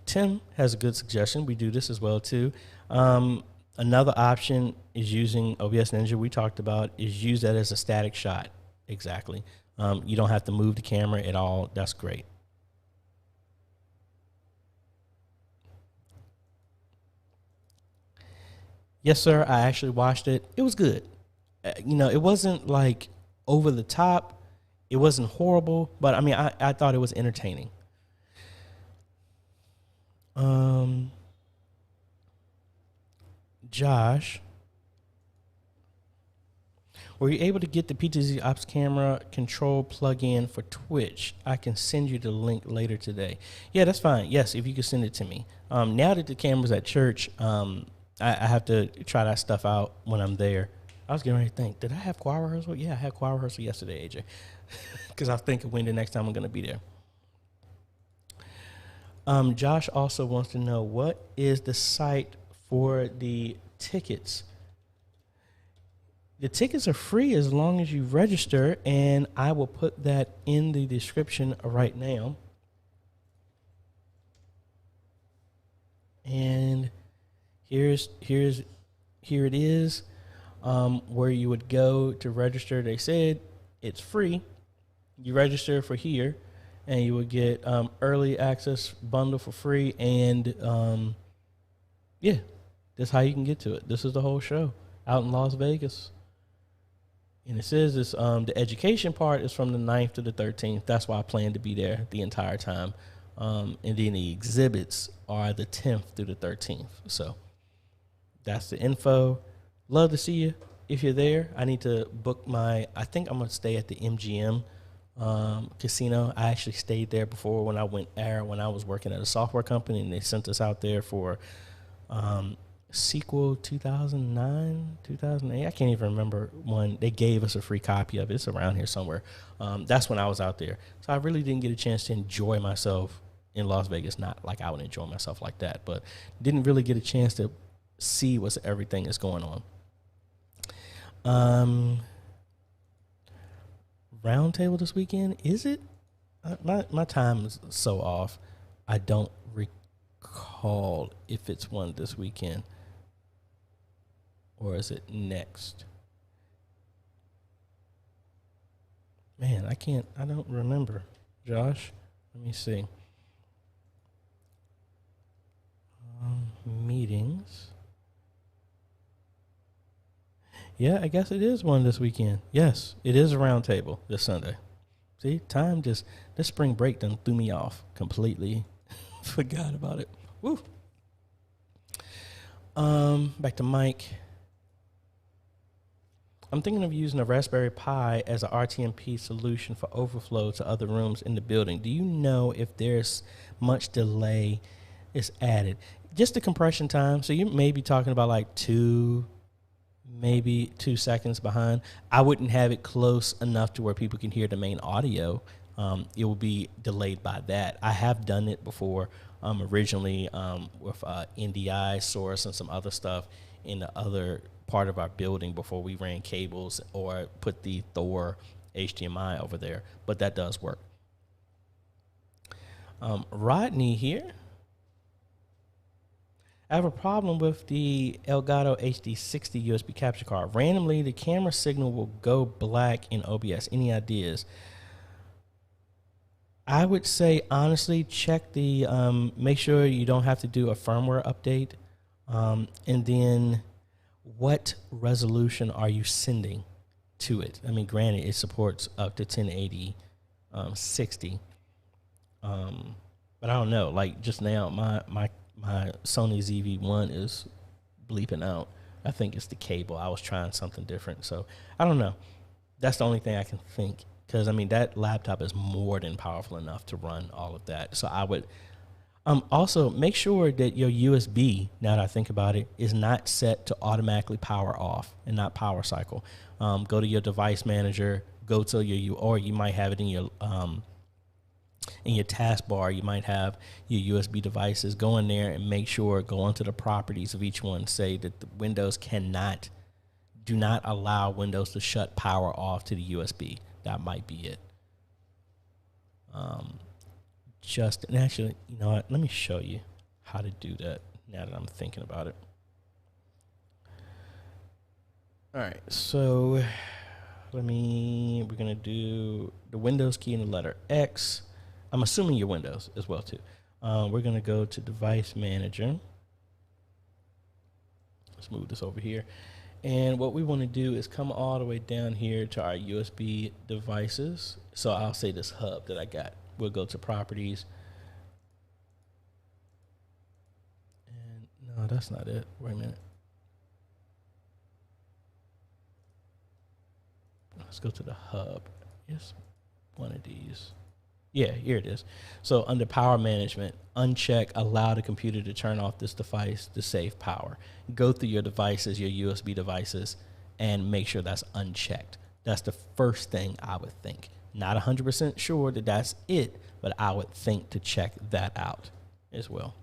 Tim has a good suggestion. We do this as well, too. Another option is using OBS Ninja, we talked about, is use that as a static shot. Exactly. You don't have to move the camera at all. That's great. Yes, sir. I actually watched it. It was good. It wasn't like over the top. It wasn't horrible, but I mean, I thought it was entertaining. Josh, were you able to get the PTZ Ops camera control plug-in for Twitch? I can send you the link later today. Yeah, that's fine. Yes, if you could send it to me. Now that the camera's at church, I have to try that stuff out when I'm there. I was getting ready to think, did I have choir rehearsal? Yeah, I had choir rehearsal yesterday, AJ. Because I was thinking when the next time I'm going to be there. Josh also wants to know, what is the site for the tickets? The tickets are free as long as you register, and I will put that in the description right now. And here it is, where you would go to register. They said it's free. You register for here, and you would get early access bundle for free. And yeah, that's how you can get to it. This is the whole show out in Las Vegas. And it says this, the education part is from the 9th to the 13th. That's why I plan to be there the entire time. And then the exhibits are the 10th through the 13th. So that's the info. Love to see you if you're there. I need to book I think I'm going to stay at the MGM casino. I actually stayed there before when I was working at a software company, and they sent us out there for sequel 2009, 2008. I can't even remember when they gave us a free copy of it. It's around here somewhere. That's when I was out there. So I really didn't get a chance to enjoy myself in Las Vegas. Not like I would enjoy myself like that, but didn't really get a chance to see what's everything that's going on. Roundtable this weekend, is it? My time is so off. I don't recall if it's one this weekend. Or is it next? Man, I don't remember. Josh, let me see. Meetings. Yeah, I guess it is one this weekend. Yes, it is a roundtable this Sunday. See, this spring break done threw me off completely. Forgot about it. Woo. Back to Mike. I'm thinking of using a Raspberry Pi as an RTMP solution for overflow to other rooms in the building. Do you know if there's much delay is added? Just the compression time. So you may be talking about like 2 seconds behind. I wouldn't have it close enough to where people can hear the main audio. It will be delayed by that. I have done it before, originally with NDI source and some other stuff in the other part of our building before we ran cables or put the Thor HDMI over there, but that does work. Rodney here. I have a problem with the Elgato HD60 USB capture card. Randomly, the camera signal will go black in OBS. Any ideas? I would say, honestly, check the, make sure you don't have to do a firmware update. And then what resolution are you sending to it? I mean, granted, it supports up to 1080, 60. But I don't know. Like just now, my Sony ZV-1 is bleeping out. I think it's the cable. I was trying something different. So I don't know. That's the only thing I can think. Because, I mean, that laptop is more than powerful enough to run all of that. So I would also make sure that your USB, now that I think about it, is not set to automatically power off and not power cycle. Go to your device manager, go to or you might have it in your taskbar. You might have your USB devices. Go in there and make sure, go onto the properties of each one. Say that the Windows do not allow Windows to shut power off to the USB. That might be it. And actually, you know what? Let me show you how to do that now that I'm thinking about it. All right, so we're going to do the Windows key and the letter X. I'm assuming your Windows as well, too. We're going to go to Device Manager. Let's move this over here. And what we want to do is come all the way down here to our USB devices. So I'll say this hub that I got. We'll go to Properties. that's not it. Wait a minute. Let's go to the hub. It's one of these. Yeah, here it is. So under power management, uncheck allow the computer to turn off this device to save power. Go through your devices, your USB devices, and make sure that's unchecked. That's the first thing I would think. Not 100% sure that that's it, but I would think to check that out as well.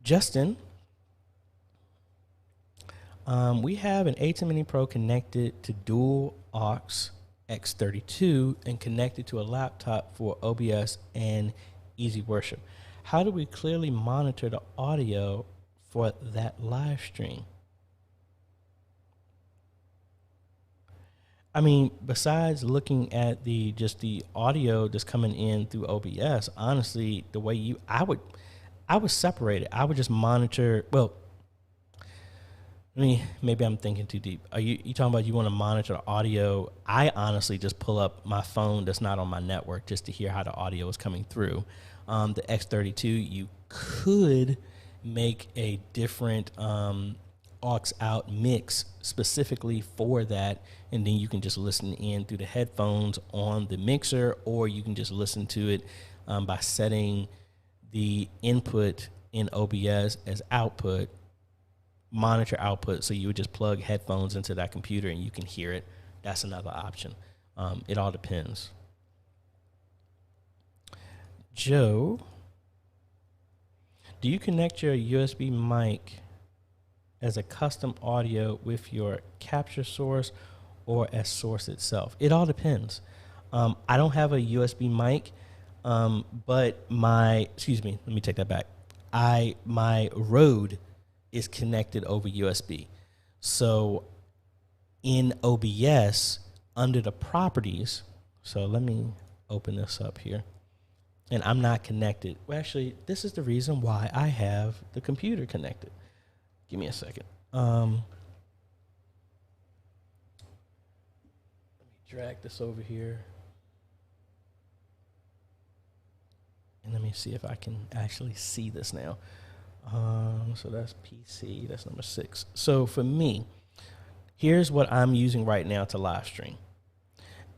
Justin, we have an AJay Mini Pro connected to dual aux X32 and connected to a laptop for OBS and Easy Worship. How do we clearly monitor the audio for that live stream? I mean, besides looking at the audio that's coming in through OBS, honestly, the way I would separate it. I would just monitor. Well, maybe I'm thinking too deep. Are you talking about you want to monitor the audio? I honestly just pull up my phone that's not on my network just to hear how the audio is coming through. The X32, you could make a different aux out mix specifically for that, and then you can just listen in through the headphones on the mixer, or you can just listen to it by setting the input in OBS as output, monitor output, so you would just plug headphones into that computer and you can hear it. That's another option. It all depends. Joe, do you connect your USB mic as a custom audio with your capture source or as source itself? It all depends. I don't have a USB mic, but let me take that back. My Rode is connected over USB. So in OBS, under the properties, so let me open this up here. And I'm not connected. Well, actually, this is the reason why I have the computer connected. Give me a second. Let me drag this over here. And let me see if I can actually see this now. So that's PC, that's number 6. So for me, here's what I'm using right now to live stream.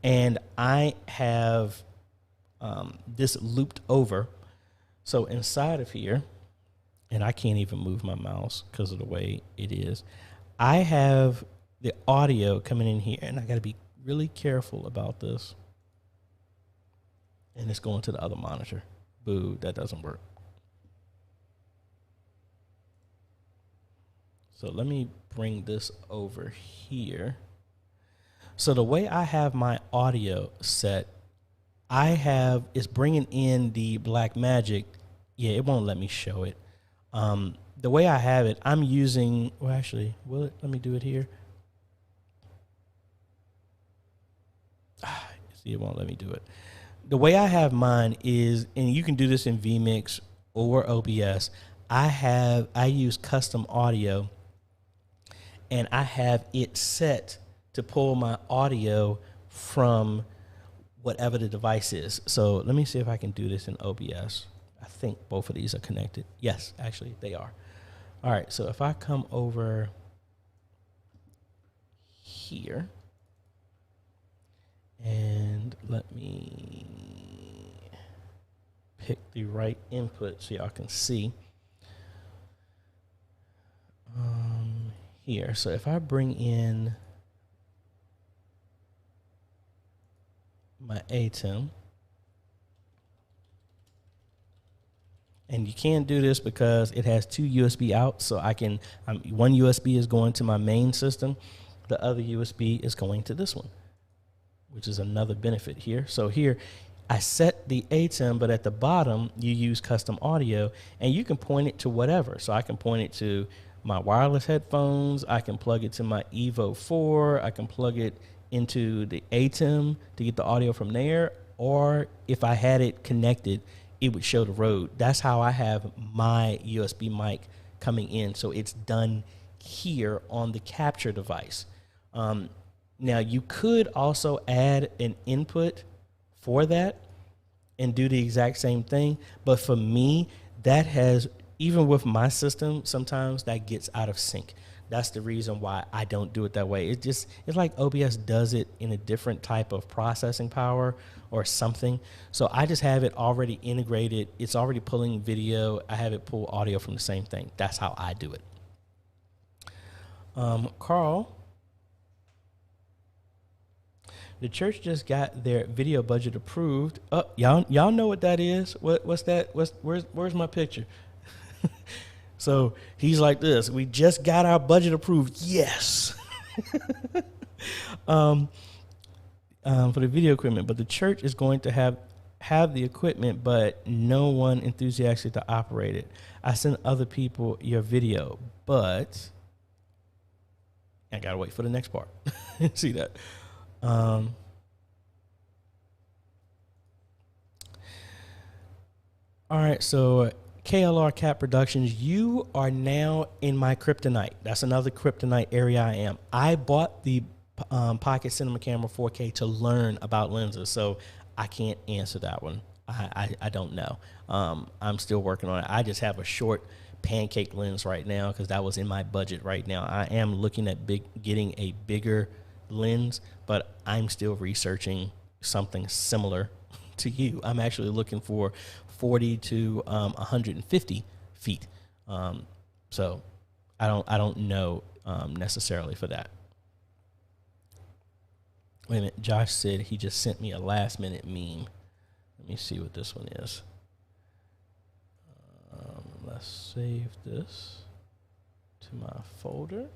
And I have this looped over. So inside of here, and I can't even move my mouse because of the way it is, I have the audio coming in here, and I got to be really careful about this. And it's going to the other monitor. Boo, that doesn't work. So let me bring this over here. So the way I have my audio set, it's bringing in the Blackmagic. Yeah, it won't let me show it. The way I have it, I'm using, well, actually, let me do it here. See, it won't let me do it. The way I have mine is, and you can do this in vMix or OBS, I use custom audio, and I have it set to pull my audio from whatever the device is. So let me see if I can do this in OBS. I think both of these are connected. Yes, actually, they are. All right, so if I come over here, and let me pick the right input so y'all can see. Here, so if I bring in my ATEM, and you can't do this because it has 2 USB outs, so one USB is going to my main system, the other USB is going to this one, which is another benefit here. So here, I set the ATEM, but at the bottom, you use custom audio, and you can point it to whatever. So I can point it to my wireless headphones, I can plug it to my Evo 4, I can plug it into the ATEM to get the audio from there, or if I had it connected, it would show the Rode. That's how I have my USB mic coming in, so it's done here on the capture device. Now, you could also add an input for that and do the exact same thing, but for me, that has even with my system, sometimes that gets out of sync. That's the reason why I don't do it that way. It's like OBS does it in a different type of processing power or something. So I just have it already integrated. It's already pulling video. I have it pull audio from the same thing. That's how I do it. Carl, the church just got their video budget approved. Y'all know what that is? What's that? Where's my picture? So he's like this. We just got our budget approved. Yes. For the video equipment, but the church is going to have the equipment, but no one enthusiastic to operate it. I sent other people your video, but I gotta wait for the next part. See that? All right, so KLR Cat Productions, you are now in my kryptonite. That's another kryptonite area I am. I bought the Pocket Cinema Camera 4K to learn about lenses, so I can't answer that one. I don't know. I'm still working on it. I just have a short pancake lens right now because that was in my budget right now. I am looking at getting a bigger lens, but I'm still researching something similar to you. I'm actually looking for 40 to 150 feet. So I don't know necessarily for that. Wait a minute. Josh said he just sent me a last minute meme. Let me see what this one is. Let's save this to my folder.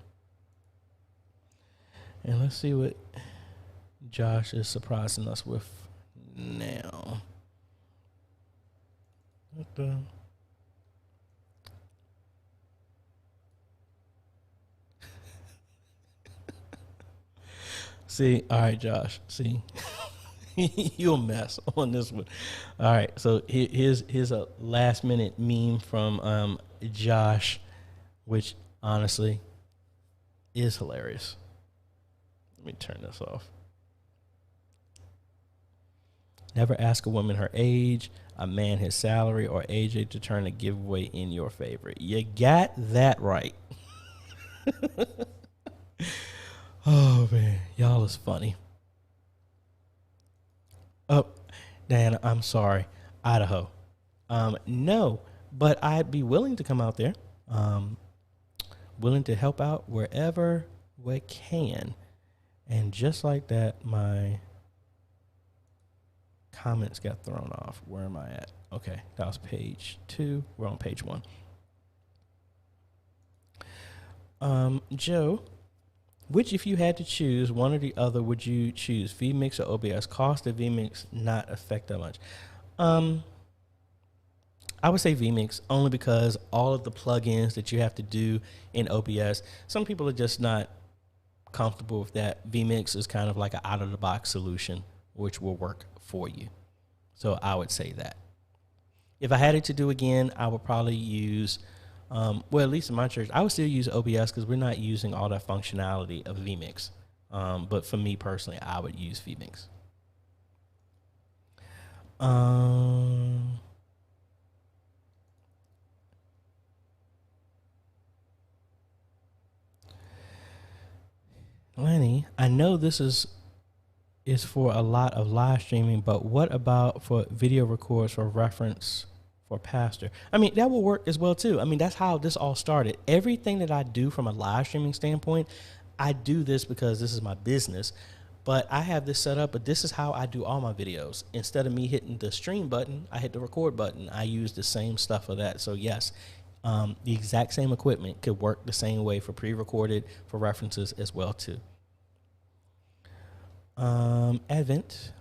And let's see what Josh is surprising us with now. What the? See, all right, Josh. See, you'll mess on this one. All right, so here's a last minute meme from Josh, which honestly is hilarious. Let me turn this off. Never ask a woman her age, a man his salary, or AJ to turn a giveaway in your favor. You got that right. Oh, man. Y'all is funny. Oh, Diana, I'm sorry. Idaho. No, but I'd be willing to come out there. Willing to help out wherever we can. And just like that, my comments got thrown off. Where am I at? Okay, that was page 2. We're on page 1. Joe, which, if you had to choose one or the other, would you choose, vMix or OBS? Cost of vMix not affect that much. I would say vMix only because all of the plugins that you have to do in OBS, some people are just not comfortable with that. vMix is kind of like an out-of-the-box solution, which will work for you. So I would say that. If I had it to do again, I would probably use, well, at least in my church, I would still use OBS because we're not using all that functionality of vMix. But for me personally, I would use vMix. Lenny, I know this is for a lot of live streaming, but what about for video records for reference for pastor? I mean, that will work as well too. I mean, that's how this all started. Everything that I do from a live streaming standpoint, I do this because this is my business, but I have this set up, but this is how I do all my videos. Instead of me hitting the stream button, I hit the record button. I use the same stuff for that. So yes, the exact same equipment could work the same way for pre-recorded, for references as well too. Advent.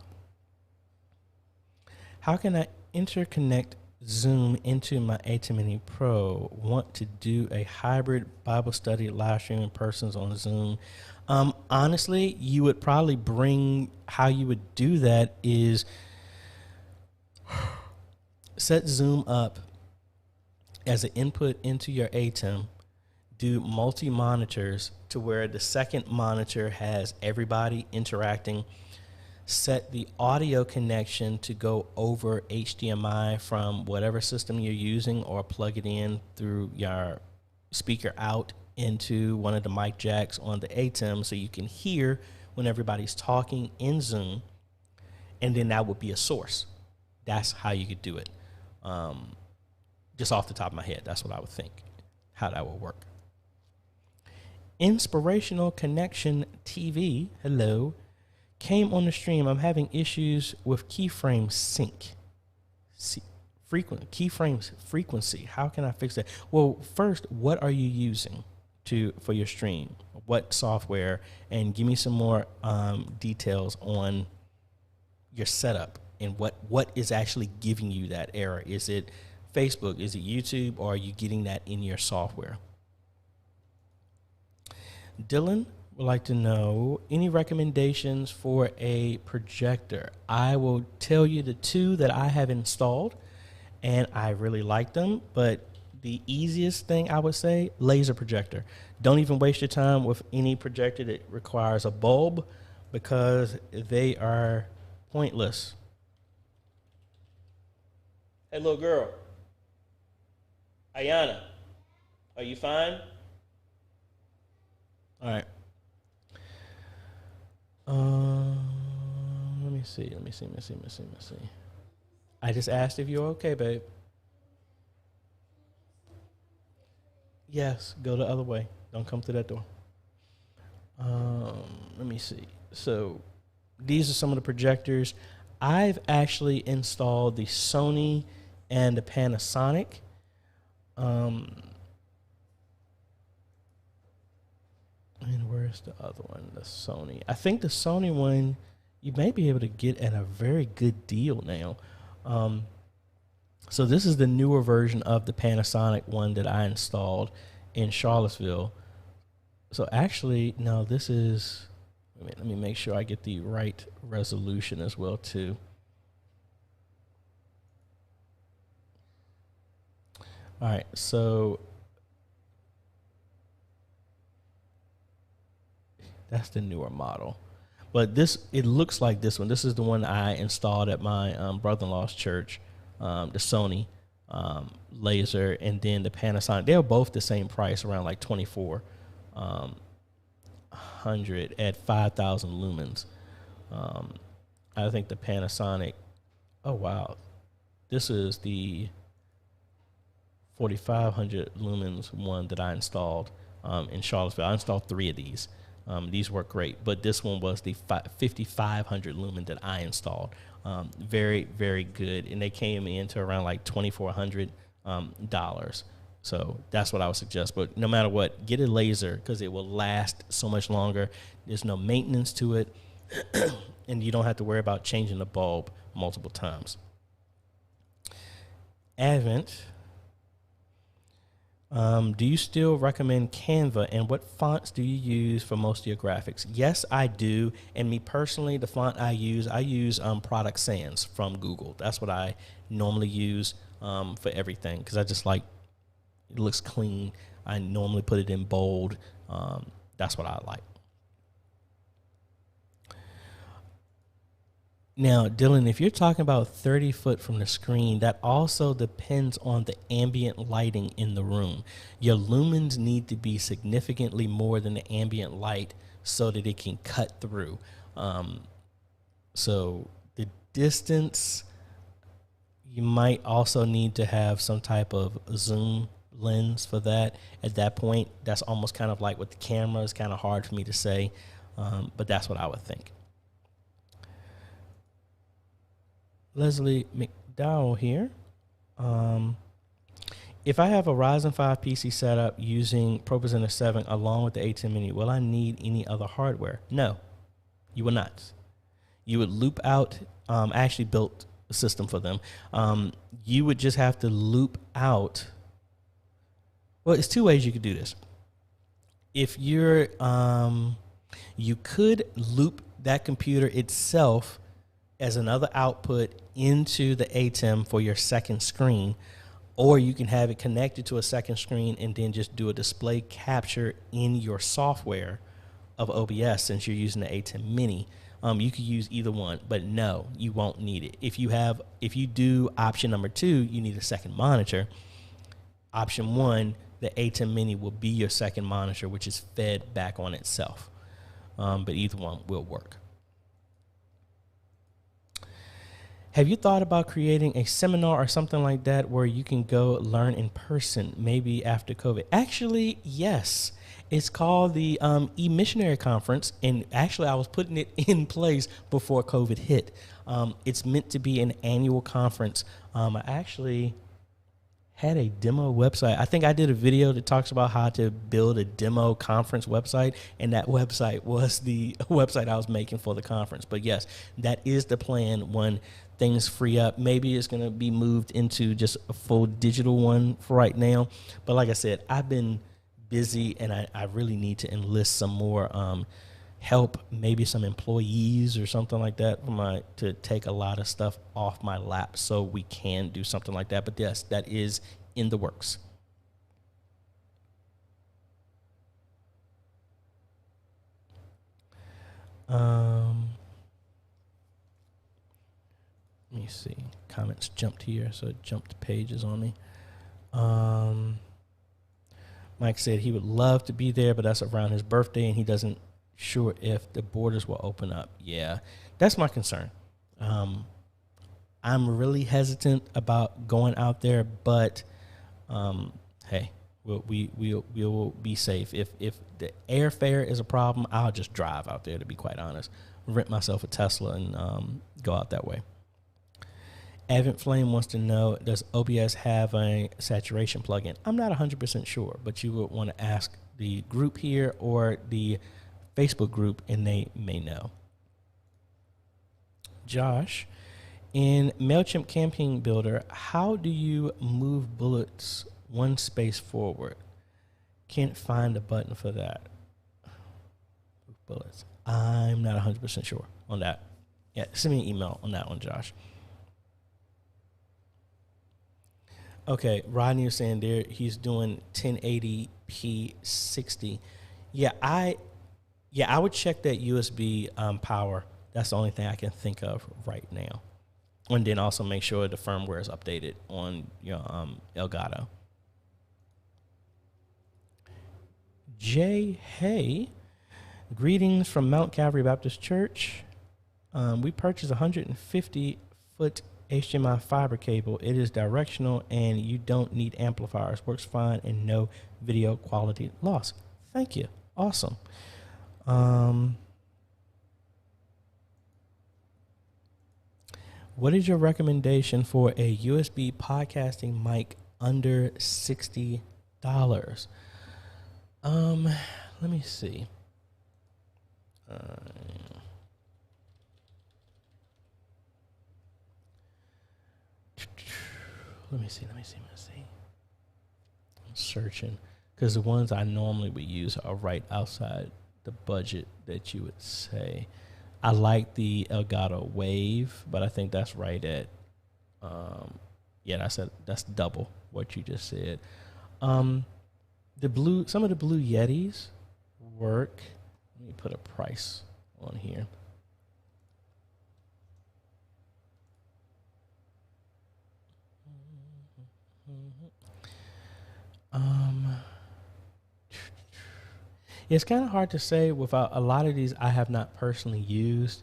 How can I interconnect Zoom into my AT Mini Pro? Want to do a hybrid Bible study live streaming persons on Zoom. Honestly, you would probably bring, how you would do that is set Zoom up as an input into your ATEM, do multi-monitors to where the second monitor has everybody interacting. set the audio connection to go over HDMI from whatever system you're using, or plug it in through your speaker out into one of the mic jacks on the ATEM so you can hear when everybody's talking in Zoom, and then that would be a source. That's how you could do it. Just off the top of my head, that's what I would think, how that would work. Inspirational Connection TV, hello, came on the stream. I'm having issues with keyframe sync. Keyframes frequency. How can I fix that? Well, first, what are you using for your stream? What software? And give me some more details on your setup and what is actually giving you that error. Is it Facebook? Is it YouTube? Or are you getting that in your software? Dylan would like to know any recommendations for a projector. I will tell you the two that I have installed, and I really like them, but the easiest thing I would say, laser projector. Don't even waste your time with any projector that requires a bulb, because they are pointless. Hey, little girl. Ayana, are you fine? All right. Let me see. I just asked if you're okay, babe. Yes, go the other way. Don't come through that door. Let me see. So these are some of the projectors. I've actually installed the Sony and the Panasonic. And where's the other one? The Sony. I think the Sony one you may be able to get at a very good deal now. So this is the newer version of the Panasonic one that I installed in Charlottesville. So actually, no, this is, let me make sure I get the right resolution as well too. All right, so that's the newer model. But this, it looks like this one. This is the one I installed at my brother-in-law's church, the Sony laser, and then the Panasonic. They're both the same price, around like $2,400 at 5,000 lumens. I think the Panasonic, oh wow, this is the 4,500 lumens one that I installed in Charlottesville. I installed 3 of these. These work great, but this one was the 5,500 lumen that I installed. Very, very good, and they came into around like $2,400. So that's what I would suggest. But no matter what, get a laser because it will last so much longer. There's no maintenance to it, and you don't have to worry about changing the bulb multiple times. Advent. Do you still recommend Canva, and what fonts do you use for most of your graphics? Yes, I do. And me personally, the font I use Product Sans from Google. That's what I normally use for everything because I just like it looks clean. I normally put it in bold. That's what I like. Now, Dylan, if you're talking about 30 foot from the screen, that also depends on the ambient lighting in the room. Your lumens need to be significantly more than the ambient light so that it can cut through. So the distance, you might also need to have some type of zoom lens for that. At that point, that's almost kind of like with the camera. It's kind of hard for me to say, but that's what I would think. Leslie McDowell here. If I have a Ryzen 5 PC setup using ProPresenter 7 along with the A10 Mini, will I need any other hardware? No, you will not. You would loop out, I actually built a system for them. You would just have to loop out. Well, it's 2 ways you could do this. If you're, you could loop that computer itself as another output into the ATEM for your second screen, or you can have it connected to a second screen and then just do a display capture in your software of OBS since you're using the ATEM Mini. You could use either one, but no, you won't need it. If you do option number 2, you need a second monitor. Option 1, the A10 Mini will be your second monitor, which is fed back on itself. But either one will work. Have you thought about creating a seminar or something like that where you can go learn in person, maybe after COVID? Actually, yes. It's called the E-Missionary Conference, and actually I was putting it in place before COVID hit. It's meant to be an annual conference. I actually had a demo website. I think I did a video that talks about how to build a demo conference website, and that website was the website I was making for the conference. But yes, that is the plan when things free up. Maybe it's going to be moved into just a full digital one for right now. But like I said, I've been busy, and I really need to enlist some more help, maybe some employees or something like that to take a lot of stuff off my lap so we can do something like that. But yes, that is in the works. Let me see. Comments jumped here, so it jumped pages on me. Mike said he would love to be there, but that's around his birthday, and he doesn't sure if the borders will open up. Yeah, that's my concern. I'm really hesitant about going out there, but hey, we will be safe. If the airfare is a problem, I'll just drive out there, to be quite honest. Rent myself a Tesla and go out that way. Advent Flame wants to know, does OBS have a saturation plugin? I'm not 100% sure, but you would want to ask the group here or the Facebook group, and they may know. Josh, in MailChimp Campaign Builder, how do you move bullets one space forward? Can't find a button for that. Move bullets. I'm not 100% sure on that. Yeah, send me an email on that one, Josh. Okay, Rodney is saying there he's doing 1080p 60. Yeah, I would check that USB power. That's the only thing I can think of right now. And then also make sure the firmware is updated on your Elgato. Jay, hey, greetings from Mount Calvary Baptist Church. We purchased a 150-foot HDMI fiber cable. It is directional and you don't need amplifiers. Works fine and no video quality loss. Thank you. Awesome. What is your recommendation for a USB podcasting mic under $60? Let me see. Let me see. I'm searching because the ones I normally would use are right outside the budget that you would say. I like the Elgato Wave, but I think that's right at, that's double what you just said. Some of the Blue Yetis work. Let me put a price on here. It's kind of hard to say without a lot of these I have not personally used.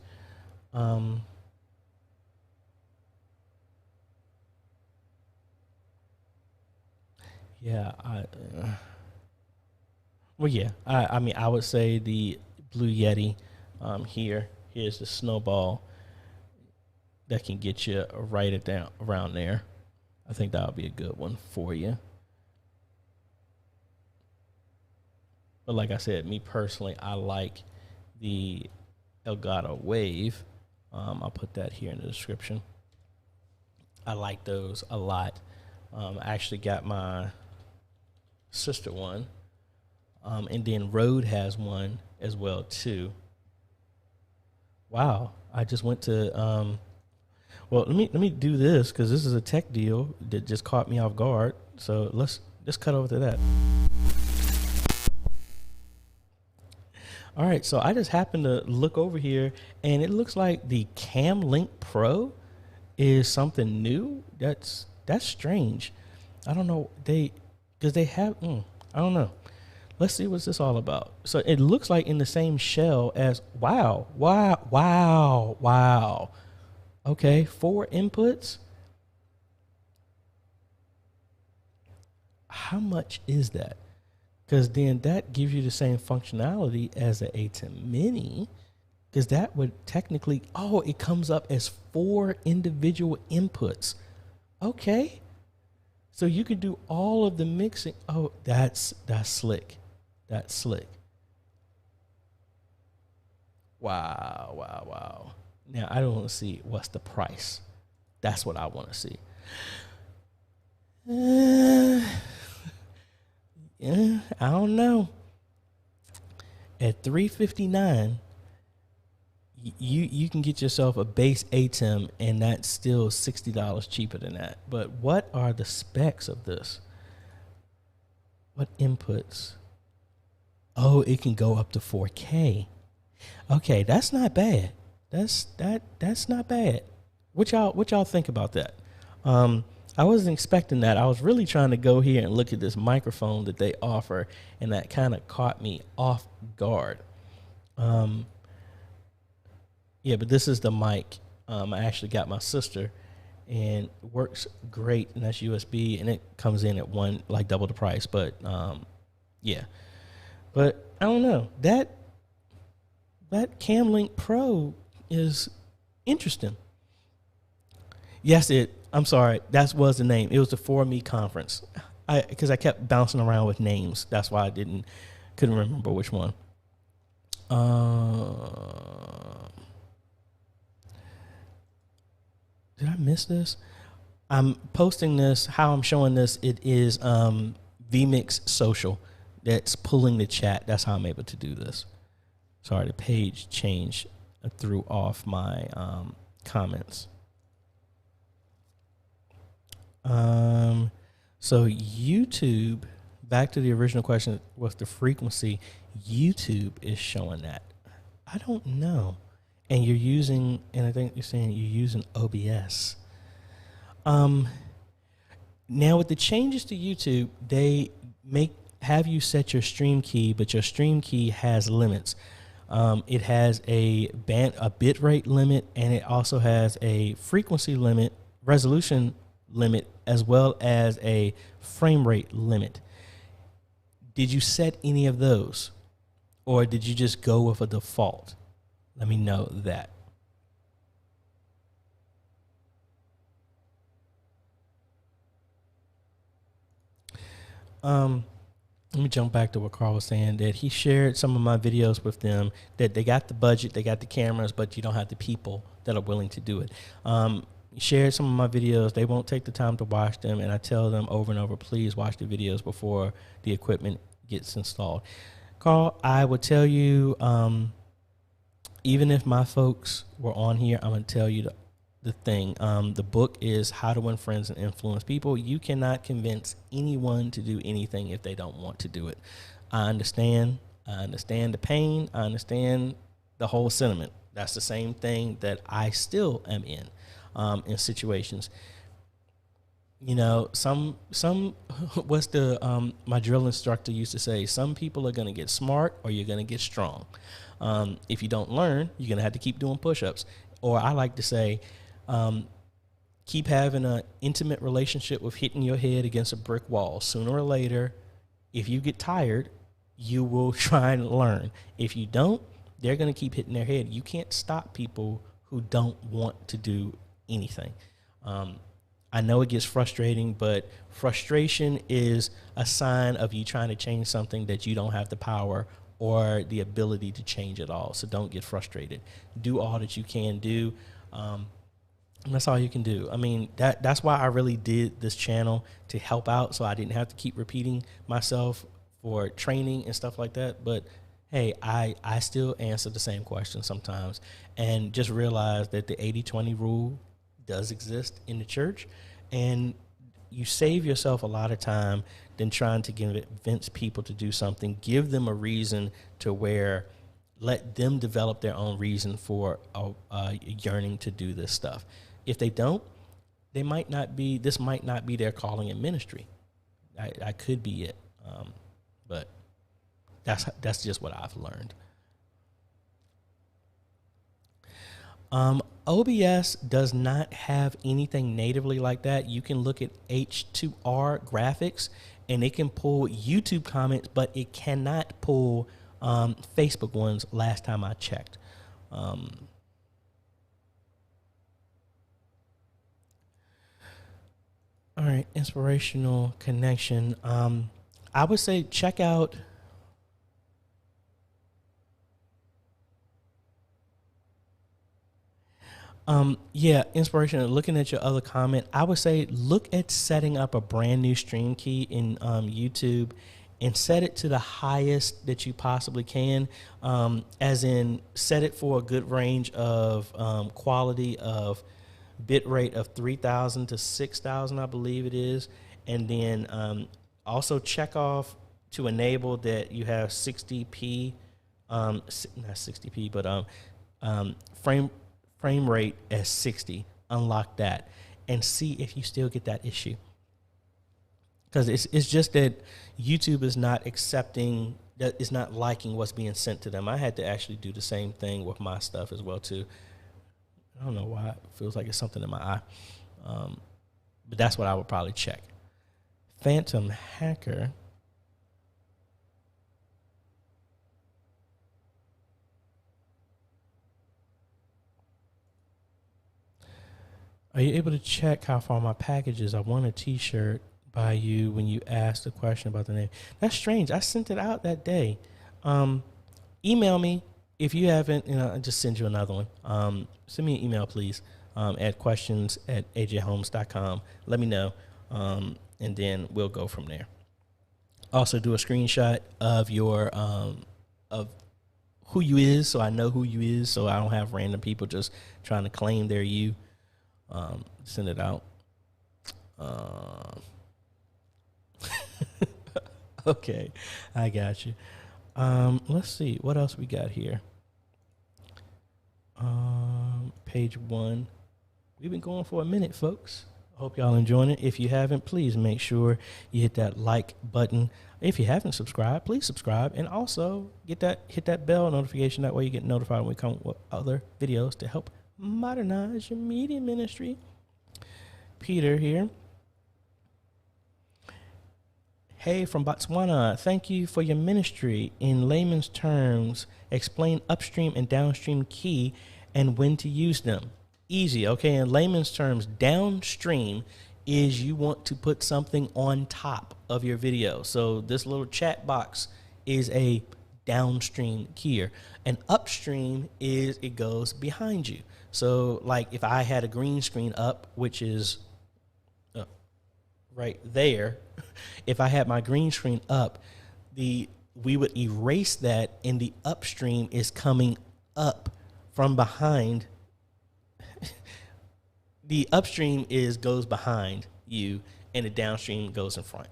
I would say the Blue Yeti. Here's the Snowball that can get you right it down around there. I think that would be a good one for you. But like I said, me personally, I like the Elgato Wave. I'll put that here in the description. I like those a lot. I actually got my sister one. And then Rode has one as well, too. Wow. I just went to... let me do this because this is a tech deal that just caught me off guard. So let's cut over to that. All right, so I just happened to look over here, and it looks like the Cam Link Pro is something new. That's strange. I don't know, because they have. I don't know. Let's see what's this all about. So it looks like in the same shell as wow. Okay, 4 inputs. How much is that? Because then that gives you the same functionality as the A10 Mini. Because that would technically, it comes up as 4 individual inputs. Okay. So you could do all of the mixing. Oh, that's slick. That's slick. Wow. Now, I don't want to see what's the price. That's what I want to see. Yeah, I don't know. At $359, you can get yourself a base ATEM, and that's still $60 cheaper than that. But what are the specs of this? What inputs? Oh, it can go up to 4K. Okay, that's not bad. That's not bad. What y'all think about that? I wasn't expecting that. I was really trying to go here and look at this microphone that they offer, and that kind of caught me off guard. Yeah, but this is the mic. I actually got my sister, and it works great, and that's USB, and it comes in at double the price. But yeah, but I don't know, that CamLink Pro is interesting. Yes, I'm sorry, that was the name. It was the For Me conference. Because I kept bouncing around with names. That's why I couldn't remember which one. Did I miss this? I'm posting this. How I'm showing this, it is vMix Social that's pulling the chat. That's how I'm able to do this. Sorry, the page change threw off my comments. So YouTube, back to the original question, what's the frequency? YouTube is showing that. I don't know. And I think you're saying you're using OBS. Now with the changes to YouTube, they have you set your stream key, but your stream key has limits. It has a bit rate limit, and it also has a frequency limit, resolution limit, as well as a frame rate limit. Did you set any of those, or did you just go with a default? Let me know that. Let me jump back to what Carl was saying, that he shared some of my videos with them, that they got the budget, they got the cameras, but you don't have the people that are willing to do it. Shared some of my videos. They won't take the time to watch them, and I tell them over and over, please watch the videos before the equipment gets installed. Carl, I would tell you, even if my folks were on here, I'm going to tell you the thing. The book is How to Win Friends and Influence People. You cannot convince anyone to do anything if they don't want to do it. I understand the pain. I understand the whole sentiment. That's the same thing that I still am in situations. You know, some what's the my drill instructor used to say, some people are going to get smart or you're going to get strong. If you don't learn, you're going to have to keep doing push-ups. Or I like to say, keep having an intimate relationship with hitting your head against a brick wall. Sooner or later, if you get tired, you will try and learn. If you don't, they're going to keep hitting their head. You can't stop people who don't want to do anything. I know it gets frustrating, but frustration is a sign of you trying to change something that you don't have the power or the ability to change at all. So don't get frustrated. Do all that you can do. That's all you can do. I mean, that's why I really did this channel, to help out, so I didn't have to keep repeating myself for training and stuff like that. But hey, I still answer the same question sometimes, and just realize that the 80-20 rule does exist in the church, and you save yourself a lot of time than trying to convince people to do something. Give them a reason to where let them develop their own reason for yearning to do this stuff. If they don't, this might not be their calling in ministry. I could be it. But that's just what I've learned. OBS does not have anything natively like that. You can look at H2R graphics, and it can pull YouTube comments, but it cannot pull Facebook ones last time I checked. All right, inspirational connection. I would say check out inspiration. Looking at your other comment, I would say look at setting up a brand new stream key in YouTube and set it to the highest that you possibly can, as in set it for a good range of quality of bit rate of 3,000 to 6,000, I believe it is. And then also check off to enable that you have 60p, not 60p, but frame rate as 60. Unlock that and see if you still get that issue. Because it's just that YouTube is not accepting, that is not liking what's being sent to them. I had to actually do the same thing with my stuff as well too. I don't know why it feels like it's something in my eye, but that's what I would probably check. Phantom Hacker. Are you able to check how far my package is? I want a t-shirt by you when you asked a question about the name. That's strange. I sent it out that day. Email me if you haven't, I'll just send you another one. Send me an email, please, at questions@ajhomes.com. Let me know, and then we'll go from there. Also, do a screenshot of your of who you is, so I know who you is, so I don't have random people just trying to claim they're you. Send it out. Okay, I got you. Let's see what else we got here. Page 1. We've been going for a minute, folks. I hope y'all enjoying it. If you haven't, please make sure you hit that like button. If you haven't subscribed, please subscribe, and also hit that bell notification. That way you get notified when we come with other videos to help modernize your media ministry. Peter here. Hey, from Botswana, thank you for your ministry. In layman's terms, explain upstream and downstream key and when to use them. Easy, okay? In layman's terms, downstream is you want to put something on top of your video. So this little chat box is a downstream keyer. And upstream is it goes behind you. So like if I had a green screen up, which is right there, if I had my green screen up, we would erase that, and the upstream is coming up from behind. The upstream goes behind you, and the downstream goes in front.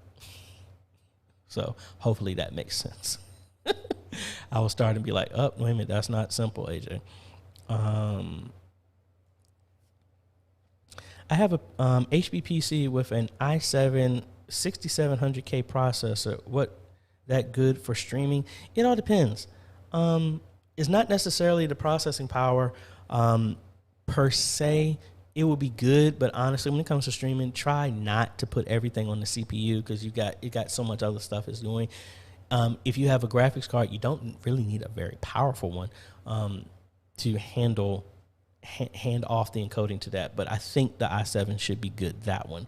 So hopefully that makes sense. I was starting to be like, oh, wait a minute, that's not simple, AJ. I have a HP PC with an i7 6700K processor. What that good for streaming? It all depends. It's not necessarily the processing power per se. It will be good, but honestly, when it comes to streaming, try not to put everything on the CPU because it got so much other stuff it's doing. If you have a graphics card, you don't really need a very powerful one to hand off the encoding to that. But I think the i7 should be good, that one.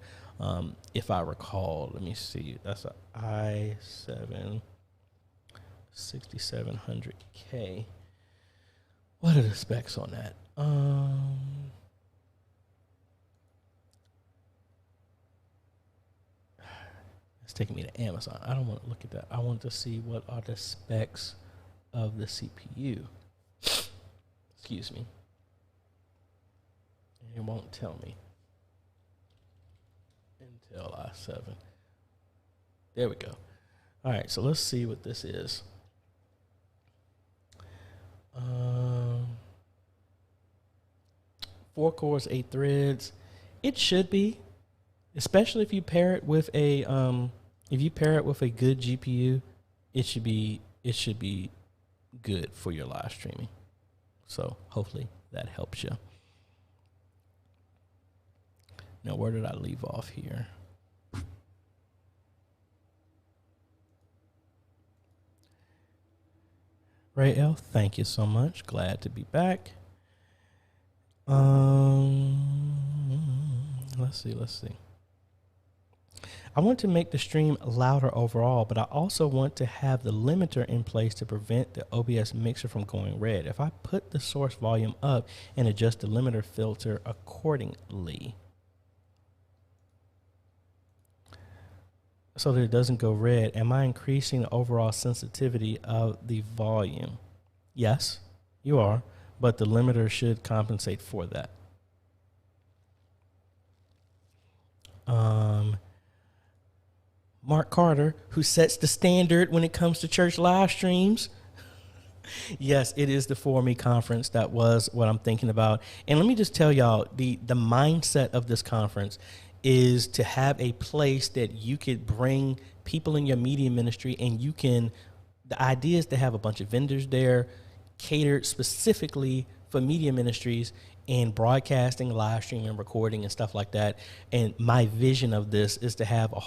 If I recall, let me see. That's an i7 6700K. What are the specs on that? It's taking me to Amazon. I don't want to look at that. I want to see what are the specs of the CPU. Excuse me. It won't tell me. Intel i7. There we go. All right, so let's see what this is. Um, 4 cores, 8 threads. It should be, especially if you pair it with a good GPU. It should be good for your live streaming. So hopefully that helps you. Now, where did I leave off here? Ray L, thank you so much. Glad to be back. Let's see. I want to make the stream louder overall, but I also want to have the limiter in place to prevent the OBS mixer from going red. If I put the source volume up and adjust the limiter filter accordingly so that it doesn't go red, am I increasing the overall sensitivity of the volume? Yes, you are, but the limiter should compensate for that. Mark Carter, who sets the standard when it comes to church live streams. Yes, it is the For Me conference. That was what I'm thinking about. And let me just tell y'all, the mindset of this conference is to have a place that you could bring people in your media ministry, and the idea is to have a bunch of vendors there catered specifically for media ministries and broadcasting, live streaming, recording, and stuff like that. And my vision of this is to have a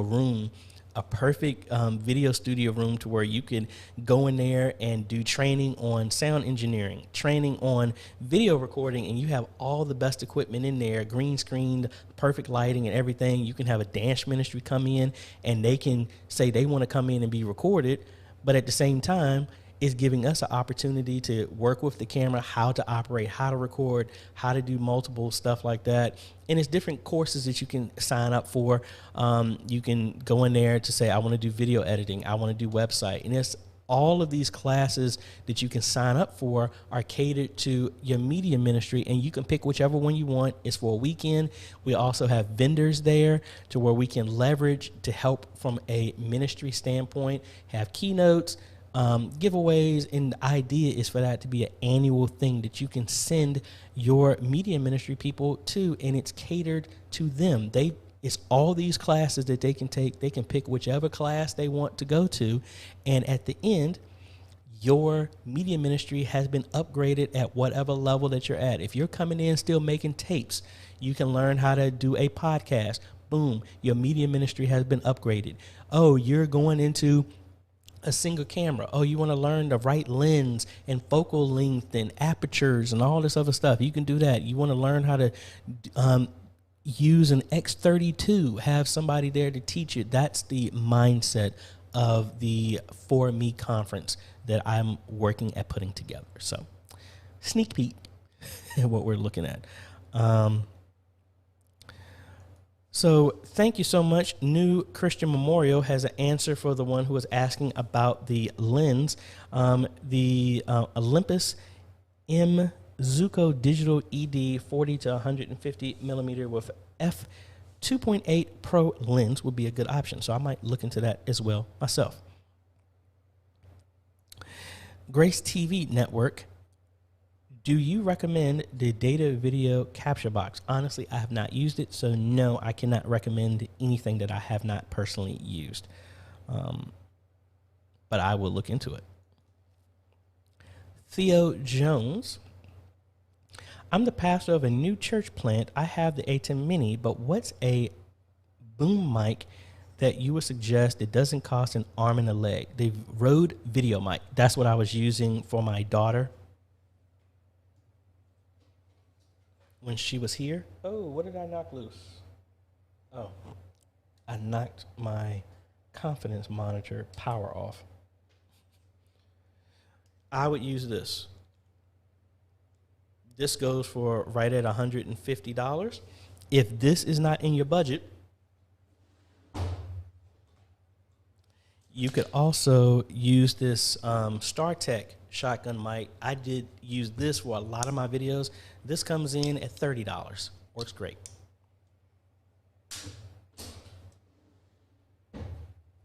room, a perfect video studio room to where you can go in there and do training on sound engineering, training on video recording, and you have all the best equipment in there, green screened, perfect lighting and everything. You can have a dance ministry come in and they can say they want to come in and be recorded, but at the same time, is giving us an opportunity to work with the camera, how to operate, how to record, how to do multiple stuff like that. And it's different courses that you can sign up for. You can go in there to say, I want to do video editing, I want to do website. And it's all of these classes that you can sign up for are catered to your media ministry, and you can pick whichever one you want. It's for a weekend. We also have vendors there to where we can leverage to help from a ministry standpoint, have keynotes, giveaways, and the idea is for that to be an annual thing that you can send your media ministry people to, and it's catered to them. It's all these classes that they can take. They can pick whichever class they want to go to, and at the end, your media ministry has been upgraded at whatever level that you're at. If you're coming in still making tapes, you can learn how to do a podcast. Boom, your media ministry has been upgraded. Oh, you're going into a single camera. Oh, you want to learn the right lens and focal length and apertures and all this other stuff. You can do that. You want to learn how to use an X32, have somebody there to teach you. That's the mindset of the For Me conference that I'm working at putting together. So sneak peek at what we're looking at. So thank you so much. New Christian Memorial has an answer for the one who was asking about the lens. The Olympus M Zuko Digital ED 40 to 150 millimeter with f2.8 Pro lens would be a good option. So I might look into that as well myself. Grace TV Network. Do you recommend the data video capture box? Honestly, I have not used it, so no, I cannot recommend anything that I have not personally used. But I will look into it. Theo Jones. I'm the pastor of a new church plant. I have the A10 Mini, but what's a boom mic that you would suggest that doesn't cost an arm and a leg? The Rode video mic. That's what I was using for my daughter when she was here. Oh, what did I knock loose? Oh, I knocked my confidence monitor power off. I would use this. This goes for right at $150. If this is not in your budget, you could also use this StarTech shotgun mic. I did use this for a lot of my videos. This comes in at $30. Works great.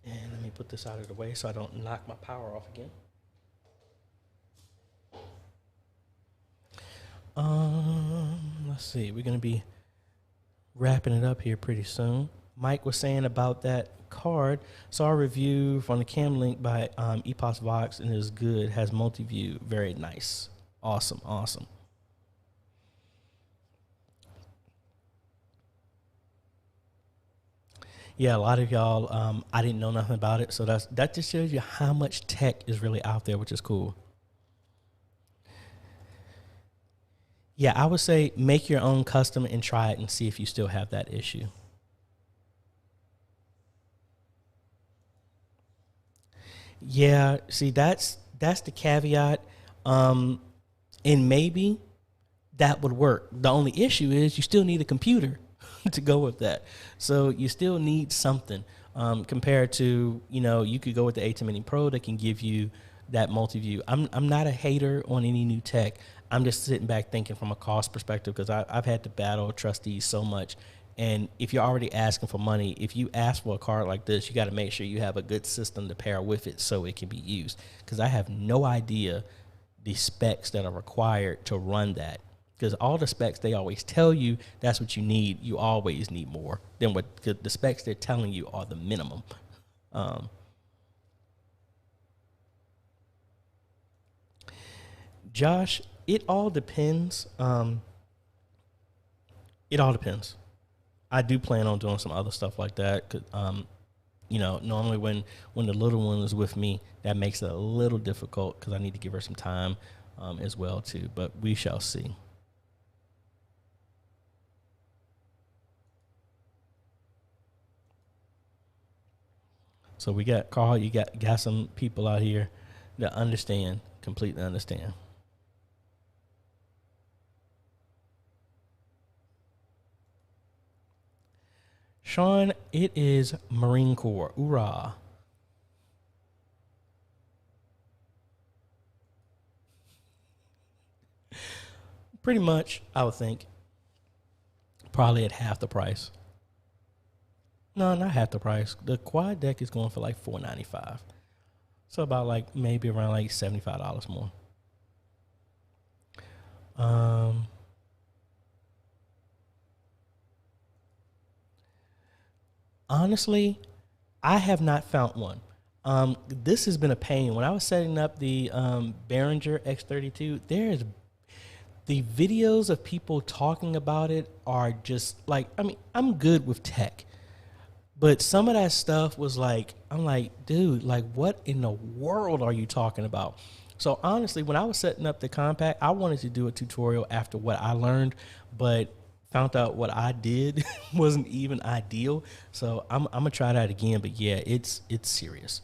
And let me put this out of the way so I don't knock my power off again. Let's see. We're going to be wrapping it up here pretty soon. Mike was saying about that card. Saw a review from the Cam Link by Epos Vox, and it is good. Has multi-view. Very nice. Awesome. Yeah, a lot of y'all, I didn't know nothing about it, so that just shows you how much tech is really out there, which is cool. Yeah, I would say make your own custom and try it and see if you still have that issue. Yeah, see, that's the caveat, and maybe that would work. The only issue is you still need a computer to go with that. So you still need something compared to, you could go with the A10 Mini Pro that can give you that multi-view. I'm not a hater on any new tech. I'm just sitting back thinking from a cost perspective because I've had to battle trustees so much. And if you're already asking for money, if you ask for a card like this, you got to make sure you have a good system to pair with it so it can be used. Because I have no idea the specs that are required to run that. Because all the specs they always tell you that's what you need. You always need more than what the specs they're telling you are the minimum. Josh, it all depends. It all depends. I do plan on doing some other stuff like that. 'Cause, normally when the little one is with me, that makes it a little difficult because I need to give her some time as well too. But we shall see. So we got Carl. You got some people out here that understand, completely understand. Sean, it is Marine Corps. Hoorah. Pretty much, I would think. Probably at half the price. No, not half the price. The quad deck is going for like $495. So about like maybe around like $75 more. Honestly, I have not found one. This has been a pain. When I was setting up the Behringer X32, there's the videos of people talking about it are just like, I'm good with tech, but some of that stuff was like, I'm like, dude, like what in the world are you talking about? So honestly, when I was setting up the compact, I wanted to do a tutorial after what I learned, but found out what I did wasn't even ideal. So I'm gonna try that again. But yeah, it's serious.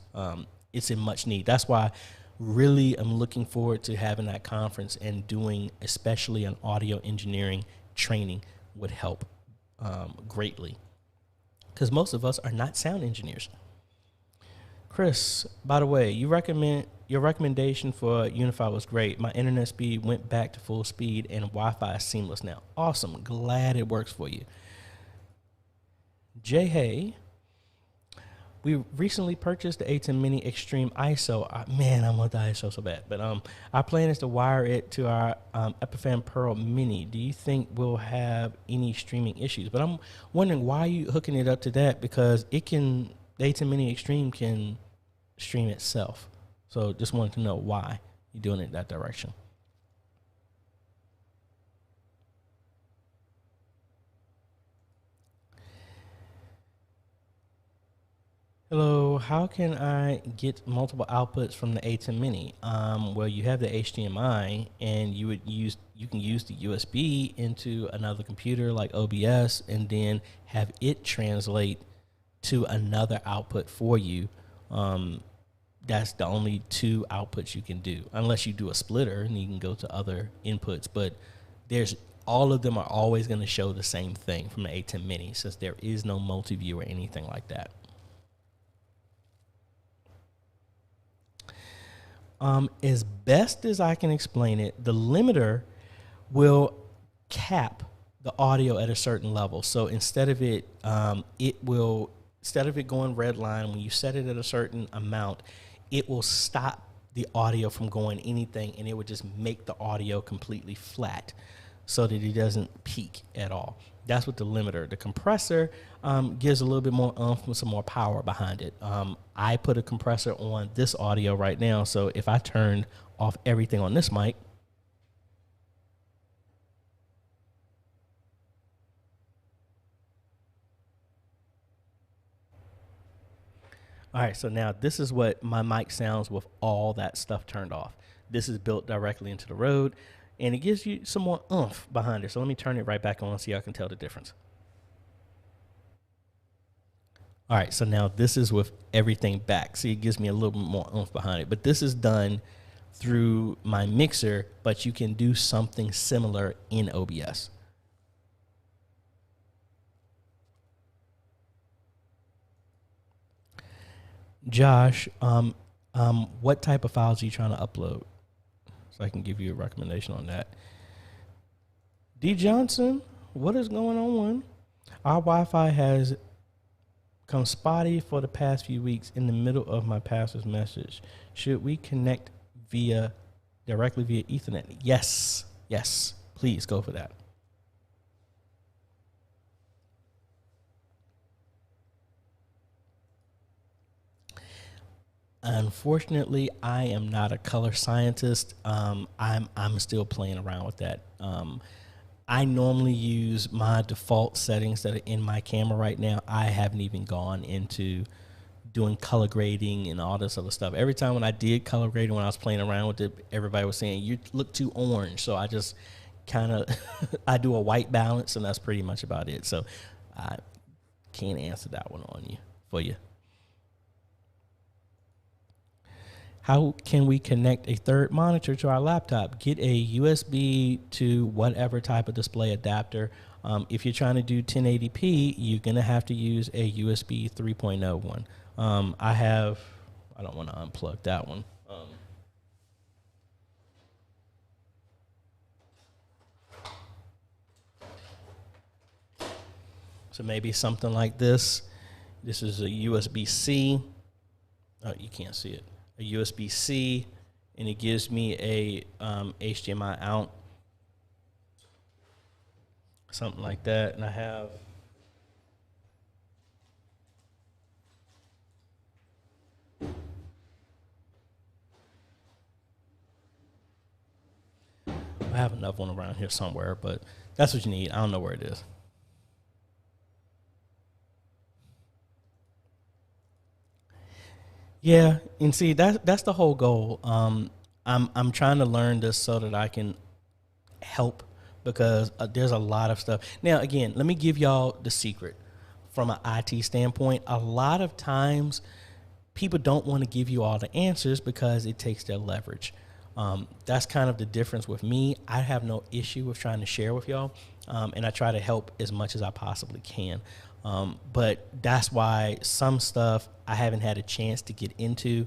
It's in much need. That's why really I'm looking forward to having that conference and doing especially an audio engineering training would help greatly. Because most of us are not sound engineers. Chris, by the way, your recommendation for Unify was great. My internet speed went back to full speed and Wi-Fi is seamless now. Awesome. Glad it works for you. Jay, we recently purchased the A10 Mini Extreme ISO. Man, I want the ISO so bad. But our plan is to wire it to our Epiphan Pearl Mini. Do you think we'll have any streaming issues? But I'm wondering why are you hooking it up to that? Because the A10 Mini Extreme can stream itself. So just wanted to know why you're doing it that direction. Hello, how can I get multiple outputs from the A10 Mini? Well, you have the HDMI, and you can use the USB into another computer like OBS, and then have it translate to another output for you. That's the only two outputs you can do, unless you do a splitter and you can go to other inputs. But all of them are always going to show the same thing from the A10 Mini, since there is no multi-view or anything like that. As best as I can explain it, the limiter will cap the audio at a certain level. So instead of it going red line, when you set it at a certain amount, it will stop the audio from going anything, and it would just make the audio completely flat so that it doesn't peak at all. That's what the limiter. The compressor gives a little bit more oomph with some more power behind it. I put a compressor on this audio right now, so if I turned off everything on this mic, all right, so now this is what my mic sounds with all that stuff turned off. This is built directly into the Rode, and it gives you some more oomph behind it. So let me turn it right back on so y'all can tell the difference. All right, so now this is with everything back. See, it gives me a little bit more oomph behind it. But this is done through my mixer, but you can do something similar in OBS. Josh, what type of files are you trying to upload? So I can give you a recommendation on that. D. Johnson, what is going on? Our Wi-Fi has come spotty for the past few weeks in the middle of my pastor's message. Should we connect directly via Ethernet? Yes, please go for that. Unfortunately, I am not a color scientist. I'm still playing around with that. I normally use my default settings that are in my camera right now. I haven't even gone into doing color grading and all this other stuff. Every time when I did color grading, when I was playing around with it, everybody was saying, you look too orange. So I just kind of, I do a white balance, and that's pretty much about it. So I can't answer that one for you. How can we connect a third monitor to our laptop? Get a USB to whatever type of display adapter. If you're trying to do 1080p, you're going to have to use a USB 3.0 one. I don't want to unplug that one. So maybe something like this. This is a USB-C. Oh, you can't see it. A USB-C, and it gives me a HDMI out, something like that. And I have another one around here somewhere, but that's what you need. I don't know where it is. Yeah, and see that's the whole goal. I'm trying to learn this so that I can help, because there's a lot of stuff. Now, again, let me give y'all the secret from an IT standpoint. A lot of times, people don't want to give you all the answers because it takes their leverage. That's kind of the difference with me. I have no issue with trying to share with y'all, and I try to help as much as I possibly can. But that's why some stuff I haven't had a chance to get into.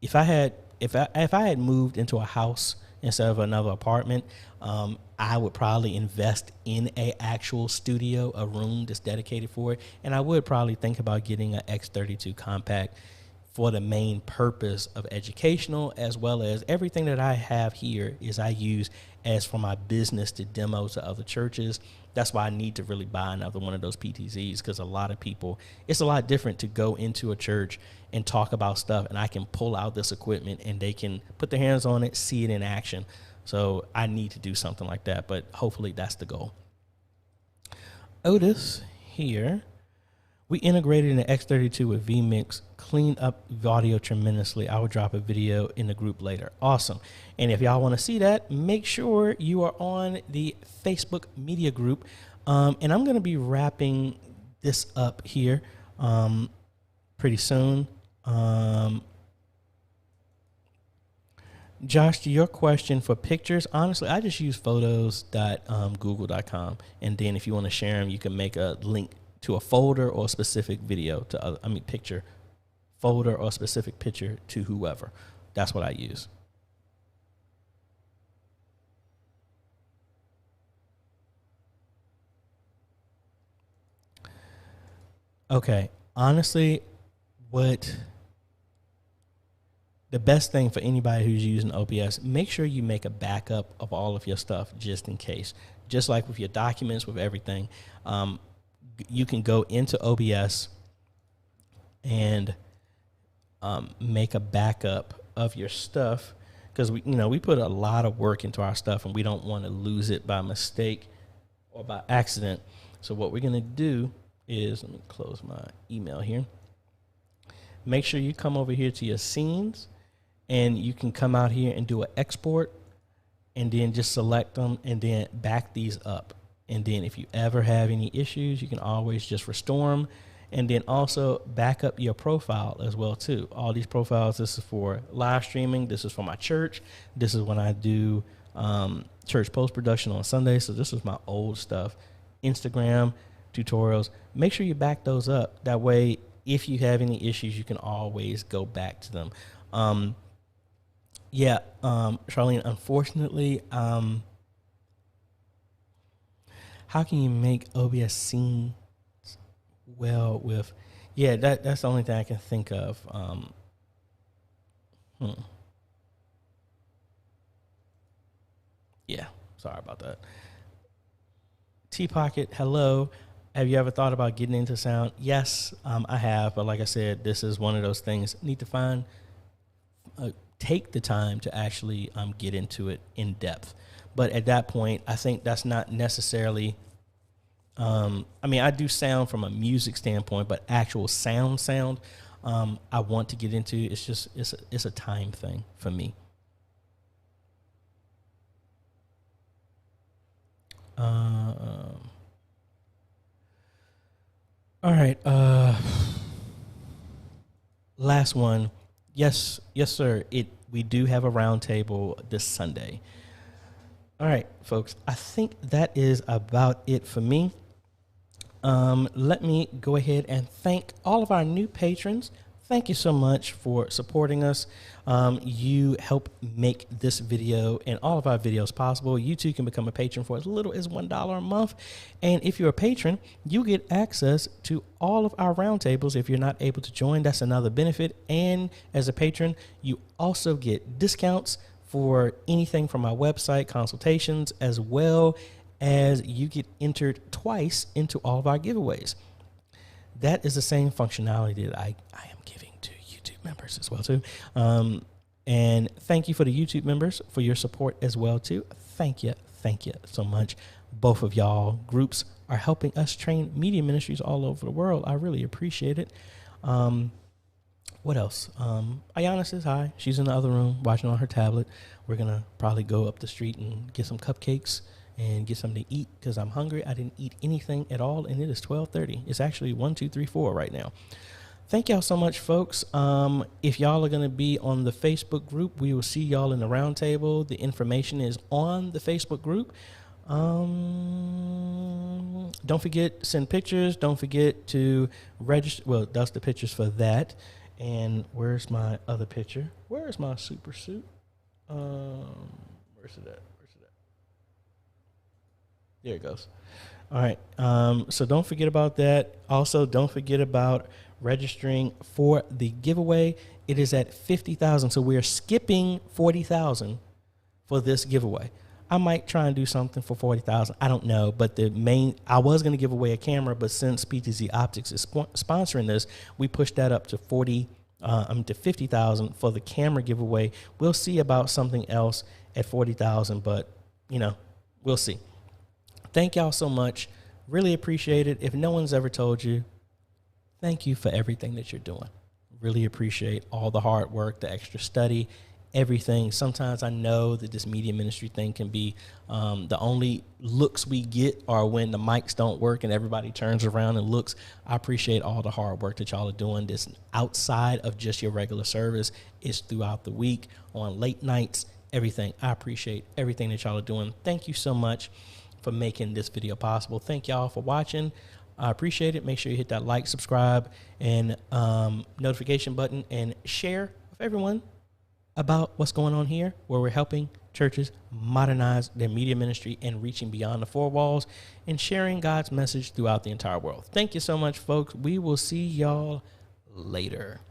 If I had moved into a house instead of another apartment, I would probably invest in a actual studio, a room that's dedicated for it, and I would probably think about getting an X32 compact for the main purpose of educational, as well as everything that I have here is I use as for my business to demo to other churches. That's why I need to really buy another one of those PTZs, because a lot of people, it's a lot different to go into a church and talk about stuff, and I can pull out this equipment and they can put their hands on it, see it in action. So I need to do something like that, but hopefully that's the goal. Otis here. We integrated an X32 with vMix, cleaned up the audio tremendously. I will drop a video in the group later. Awesome. And if y'all want to see that, make sure you are on the Facebook media group. And I'm going to be wrapping this up here pretty soon. Josh, to your question for pictures, honestly, I just use photos.google.com. And then if you want to share them, you can make a link to a folder or a specific video picture, folder or specific picture to whoever. That's what I use. Okay, honestly, what the best thing for anybody who's using OBS, make sure you make a backup of all of your stuff just in case. Just like with your documents, with everything, you can go into OBS and make a backup of your stuff, because we put a lot of work into our stuff and we don't want to lose it by mistake or by accident. So what we're going to do is, let me close my email here. Make sure you come over here to your scenes, and you can come out here and do an export, and then just select them and then back these up. And then if you ever have any issues, you can always just restore them. And then also back up your profile as well too. All these profiles, this is for live streaming. This is for my church. This is when I do church post-production on Sunday. So this is my old stuff. Instagram, tutorials. Make sure you back those up. That way, if you have any issues, you can always go back to them. Charlene, unfortunately, how can you make OBS scenes well with, that's the only thing I can think of. Sorry about that. T-Pocket, hello. Have you ever thought about getting into sound? Yes, I have. But like I said, this is one of those things. Need to take the time to actually get into it in depth. But at that point, I think that's not necessarily, I do sound from a music standpoint, but actual sound, I want to get into. It's just, it's a time thing for me. All right. Last one. Yes, sir. We do have a roundtable this Sunday. All right, folks. I think that is about it for me. Let me go ahead and thank all of our new patrons. Thank you so much for supporting us. You help make this video and all of our videos possible. You too can become a patron for as little as $1 a month. And if you're a patron, you get access to all of our roundtables. If you're not able to join, that's another benefit. And as a patron, you also get discounts for anything from our website, consultations, as well as you get entered twice into all of our giveaways. That is the same functionality that I am giving to YouTube members as well too. And thank you for the YouTube members for your support as well too. Thank you so much. Both of y'all groups are helping us train media ministries all over the world. I really appreciate it. What else? Ayana says hi. She's in the other room watching on her tablet. We're gonna probably go up the street and get some cupcakes and get something to eat because I'm hungry. I didn't eat anything at all, and it is 12:30. It's actually 1, 2, 3, 4 right now. Thank y'all so much, folks. If y'all are going to be on the Facebook group, we will see y'all in the roundtable. The information is on the Facebook group. Don't forget, send pictures. Don't forget to register. Well, that's the pictures for that. And where's my other picture? Where is my super suit? Where's it at? There it goes. All right. So don't forget about that. Also, don't forget about registering for the giveaway. It is at 50,000. So we're skipping 40,000 for this giveaway. I might try and do something for 40,000. I don't know. But I was going to give away a camera, but since PTZ Optics is sponsoring this, we pushed that up to 50,000 for the camera giveaway. We'll see about something else at 40,000, but we'll see. Thank y'all so much. Really appreciate it. If no one's ever told you, thank you for everything that you're doing. Really appreciate all the hard work, the extra study, everything. Sometimes I know that this media ministry thing can be the only looks we get are when the mics don't work and everybody turns around and looks. I appreciate all the hard work that y'all are doing. This outside of just your regular service. It's throughout the week, on late nights, everything. I appreciate everything that y'all are doing. Thank you so much for making this video possible. Thank y'all for watching. I appreciate it. Make sure you hit that like, subscribe, and notification button, and share with everyone about what's going on here, where we're helping churches modernize their media ministry and reaching beyond the four walls and sharing God's message throughout the entire world. Thank you so much, folks. We will see y'all later.